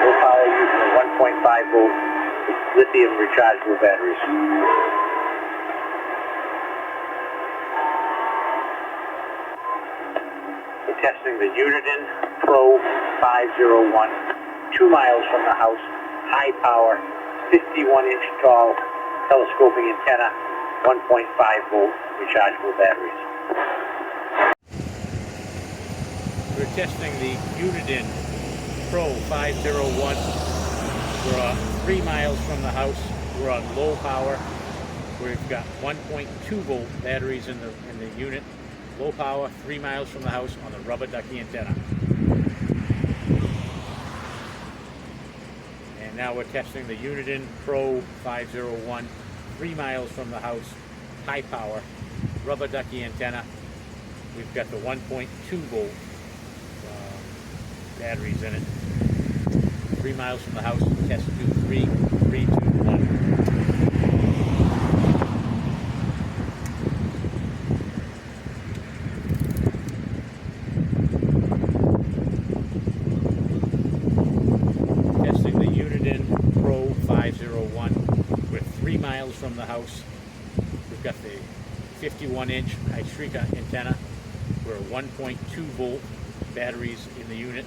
[SPEAKER 2] low power using a 1.5 volt lithium rechargeable batteries. We're testing the Uniden Pro 501, 2 miles from the house, high power, 51-inch tall telescoping antenna, 1.5 volt rechargeable batteries.
[SPEAKER 1] We're testing the Uniden Pro 501. We're 3 miles from the house. We're on low power. We've got 1.2 volt batteries in the unit. Low power, 3 miles from the house on the rubber ducky antenna. And now we're testing the Uniden Pro 501, 3 miles from the house, high power, rubber ducky antenna. We've got the 1.2 volt batteries in it. 3 miles from the house, test 2, 3, 3, 2, 1. Pro 501. We're 3 miles from the house. We've got the 51-inch Shrika antenna. We're 1.2 volt batteries in the unit.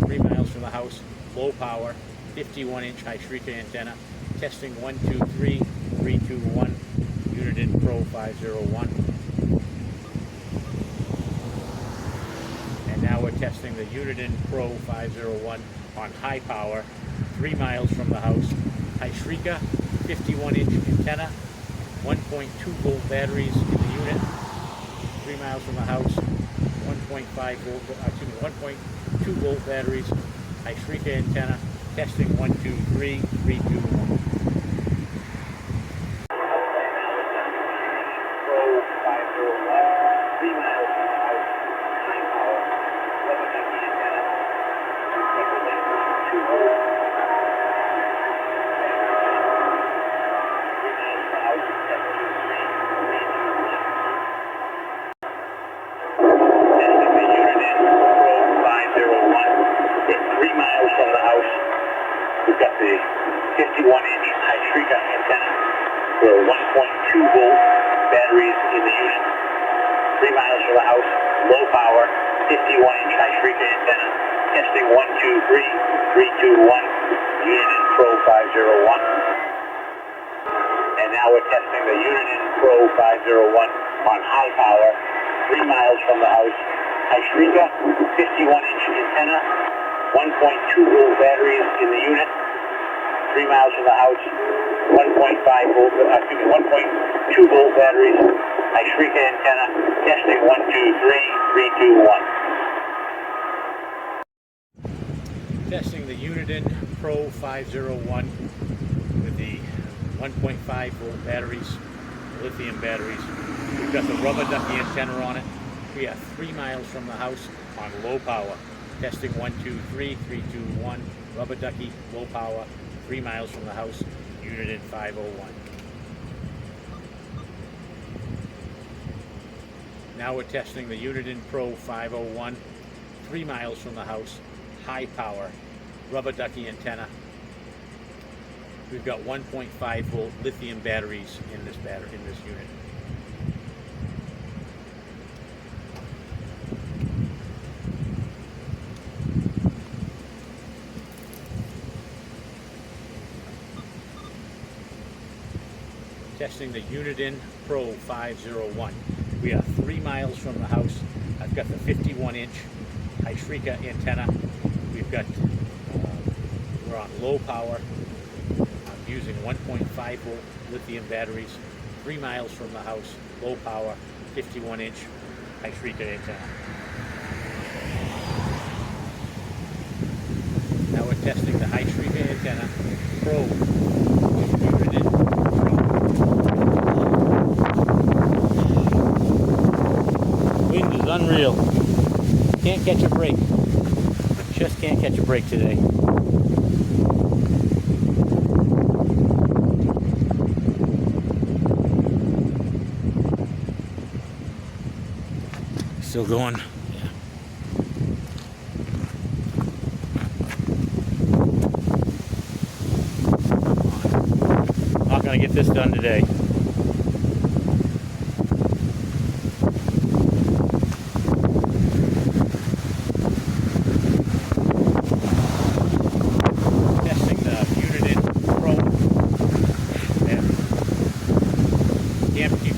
[SPEAKER 1] 3 miles from the house. Low power, 51-inch Shrika antenna. Testing 1, 2, 3, 3, 2, 1. Uniden Pro 501. And now we're testing the Uniden Pro 501 on high power. 3 miles from the house, Shrika 51-inch antenna, 1.2 volt batteries in the unit. 3 miles from the house, 1.5 volt, 1.2 volt batteries, Shrika antenna. Testing 1, 2, 3, 3, 2, 1.
[SPEAKER 2] Pro 501, 3 miles from the house, high power, rubber ducky antenna, 2 volt. We've got the 51-inch Shrika antenna for 1.2 volt batteries in the unit. 3 miles from the house, low power, 51-inch Shrika antenna. Testing 1, 2, 3, 3, 2, 1. Uniden Pro 501. And now we're testing the Uniden Pro 501 on high power, 3 miles from the house. Shrika 51-inch antenna. 1.2 volt batteries in the unit, 3 miles from the house, 1.5 volt, 1.2 volt batteries, Shrika antenna, testing 1, 2, 3, 3, 2, 1.
[SPEAKER 1] Testing the Uniden Pro 501 with the 1.5 volt batteries, lithium batteries. We've got the rubber ducky antenna on it. We are 3 miles from the house on low power. Testing 1, 2, 3, 3, 2, 1. Rubber ducky, low power, 3 miles from the house, Uniden 501. Now we're testing the Uniden Pro 501, 3 miles from the house, high power, rubber ducky antenna. We've got 1.5 volt lithium batteries in this unit. Testing the Uniden Pro 501. We are 3 miles from the house. I've got the 51-inch Shrika antenna. We've got We're on low power. I'm using 1.5 volt lithium batteries, 3 miles from the house, low power, 51-inch high shrieker antenna. Now we're testing the high shrieker antenna Pro Uniden Pro. Wind is unreal. Can't catch a break. Just can't catch a break today. Still going. Yeah. Not gonna get this done today. Testing the Uniden Pro. And can't keep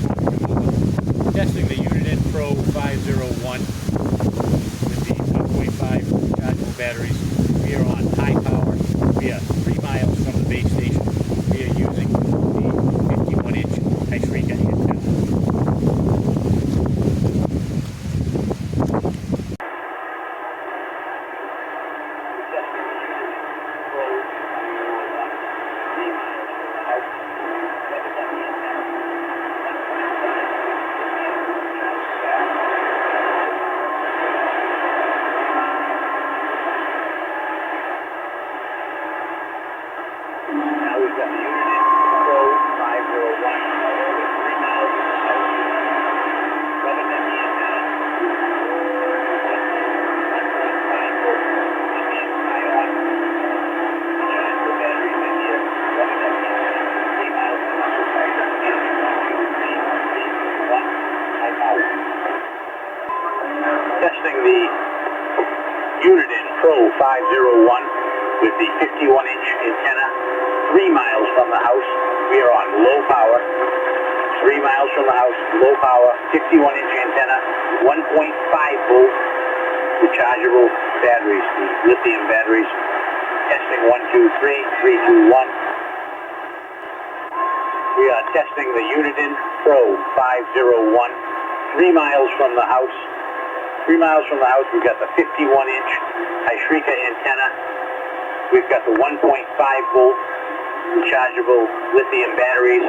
[SPEAKER 1] testing the Uniden Pro 501 with the 2.5 rechargeable batteries. We are on high power. We are 3 miles from the base station. We are using the 51-inch high shrieker antenna.
[SPEAKER 2] Now we've got the Uniden Pro 501 with 3 miles from the house. Rubbing at the antenna. 1.5 volt lithium ion. Rechargeable batteries in here. Rubbing at the antenna. 3 miles from the house. Using 1, 2, 3, 3, 2, 1. High power. Testing the Uniden Pro 501 with the 51-inch antenna. 3 miles from the house. We are on low power. 3 miles from the house, low power, 51-inch antenna, 1.5 volt rechargeable batteries, the lithium batteries. Testing 1, 2, 3, 3, 2, 1. We are testing the Uniden Pro 501, 3 miles from the house. 3 miles from the house, we've got the 51-inch high shrieker antenna. We've got the 1.5 volt rechargeable lithium batteries.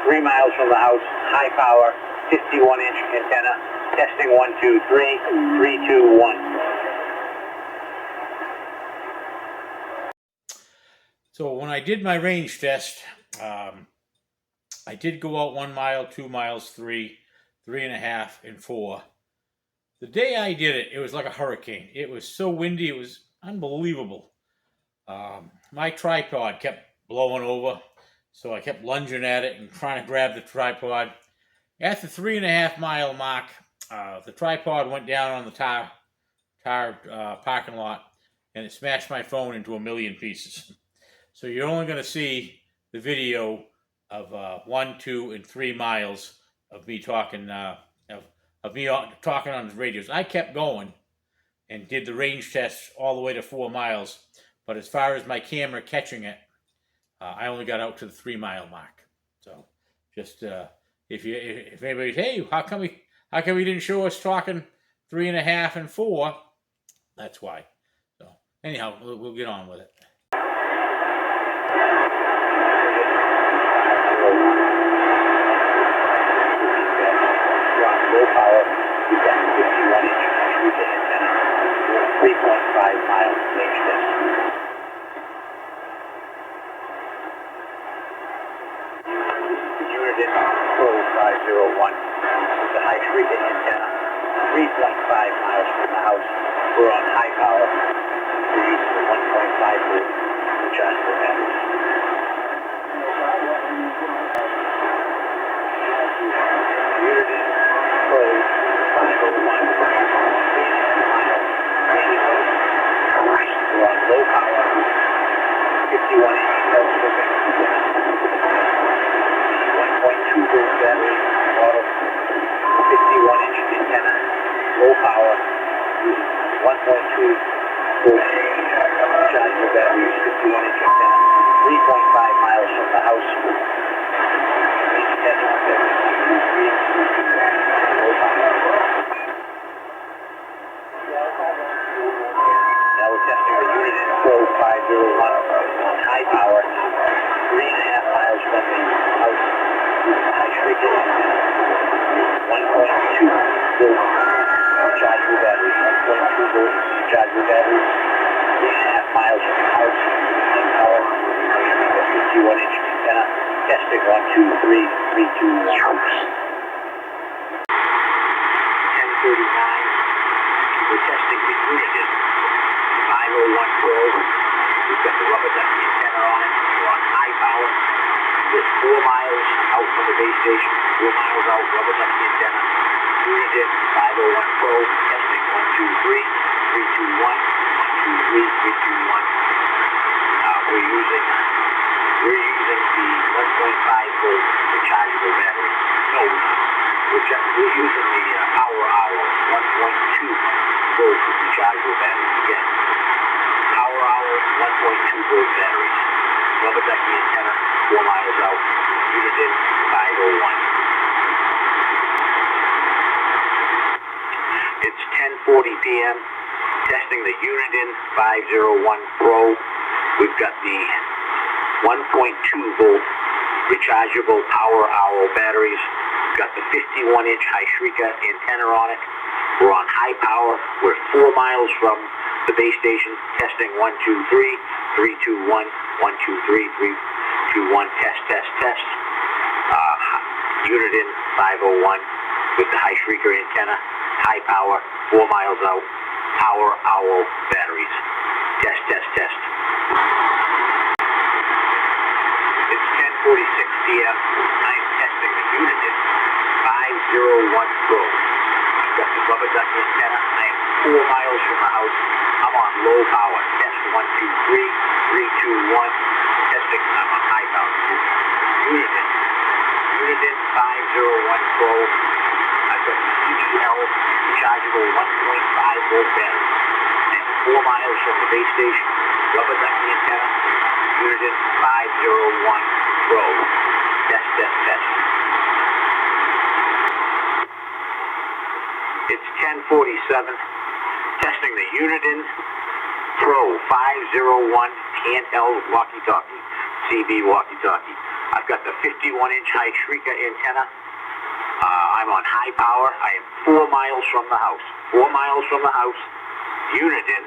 [SPEAKER 2] 3 miles from the house, high power, 51-inch antenna. Testing 1, 2, 3, 3, 2, 1.
[SPEAKER 1] So when I did my range test, I did go out 1 mile, 2 miles, 3, 3.5, and 4. The day I did it, it was like a hurricane. It was so windy, it was unbelievable. My tripod kept blowing over, so I kept lunging at it and trying to grab the tripod. At the 3.5 mile mark, the tripod went down on the tire parking lot, and it smashed my phone into a million pieces. So you're only going to see the video of 1, 2, and 3 miles of me talking talking on the radios. I kept going and did the range test all the way to 4 miles, but as far as my camera catching it, I only got out to the 3 mile mark. So just if anybody's, hey, how come we didn't show us talking 3.5 and 4? That's why. So anyhow, we'll get on with it.
[SPEAKER 2] Low power, we've got 51-inch Uniden antenna, 3.5 mile range test. The Uniden Pro 501 with the high shrieker antenna, 3.5 miles from the house. We're on high power. We're using the 1.5 volt rechargeable batteries. Uniden Pro 501, 3.5 mile range test. We're on low power, 51-inch telescopic antenna, 1.2 volt battery, auto, 51-inch antenna, low power, 1.2 volt rechargeable batteries, Now we're testing the Uniden Pro 501 on high power, 3.5 miles from the house. High shrieking, 1.2 volt rechargeable battery, 1.2 volt rechargeable battery, 3.5 miles from the house, high power, 51-inch antenna. Testing 1, 2, 3, 3, 2, 1. 10:39. We're testing the Uniden 501 Pro. We've got the rubber ducky antenna on it. We're on high power. We're 4 miles out from the base station. 4 miles out, rubber ducky antenna. Uniden 501 Pro. Testing 1, 2, 3, 3, 2, 1. 1, 2, 3, 3, 2, 1. We're using the 1.5 volt rechargeable battery. No, we're using the Power Hour 1.2 volt rechargeable battery. Again, Power Hour 1.2 volt batteries. Rubber ducky antenna, 4 miles out. Uniden 501. It's 10:40 p.m. Testing the Uniden 501 Pro. We've got the 1.2 volt rechargeable Power Hour batteries. We've got the 51-inch high shrieker antenna on it. We're on high power. We're 4 miles from the base station. Testing 1, 2, 3, 3, 2, 1, 1, 2, 3, 3, 2, 1. Test, test, test. Uniden 501 with the high shrieker antenna. High power. 4 miles out. Power Hour batteries. Test, test, test. It's 10:46 p.m. I'm testing the Uniden 501 Pro. I've got the rubber ducky antenna. I am 4 miles from the house. I'm on low power. Test 1, 2, 3, 3, 2, 1. Testing. I'm on high power. Uniden 501 Pro. I've got the EGL rechargeable 1.5 volt battery. I am 4 miles from the base station. Rubber ducky antenna. Uniden 501 Pro. Test, test, test. It's 10:47. Testing the Uniden Pro 501 handheld walkie-talkie, CB walkie-talkie. I've got the 51-inch high shrieker antenna. I'm on high power. I am 4 miles from the house. 4 miles from the house. Uniden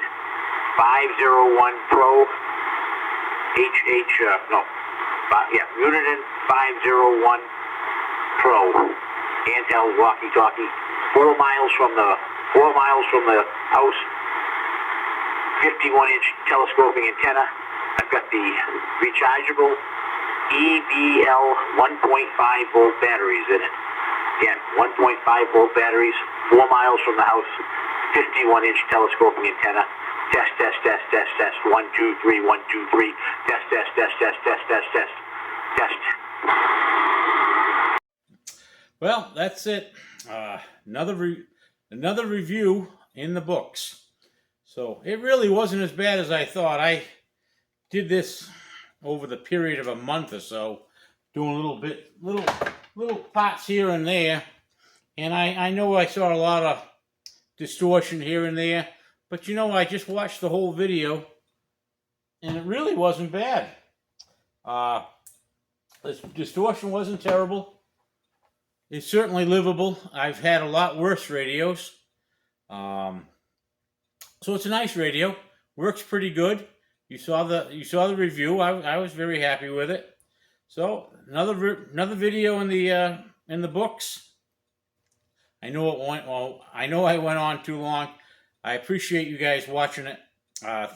[SPEAKER 2] 501 Pro. Uniden 501 Pro handheld walkie-talkie. 4 miles from the house. 51-inch telescoping antenna. I've got the rechargeable EBL 1.5 volt batteries in it. Again, 1.5 volt batteries. 4 miles from the house. 51-inch telescoping antenna. Test, test, test, test, test. 1, 2, 3, 1, 2, 3. Test, test, test, test, test, test, test. Test.
[SPEAKER 1] Well, that's it. Another review in the books. So it really wasn't as bad as I thought. I did this over the period of a month or so, doing little parts here and there, and I know I saw a lot of distortion here and there, but I just watched the whole video, and it really wasn't bad. This distortion wasn't terrible. It's certainly livable. I've had a lot worse radios. So it's a nice radio. Works pretty good. You saw the review. I was very happy with it. So another video in the books. I know I went on too long. I appreciate you guys watching it.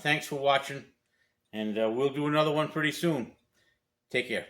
[SPEAKER 1] Thanks for watching, and we'll do another one pretty soon. Take care.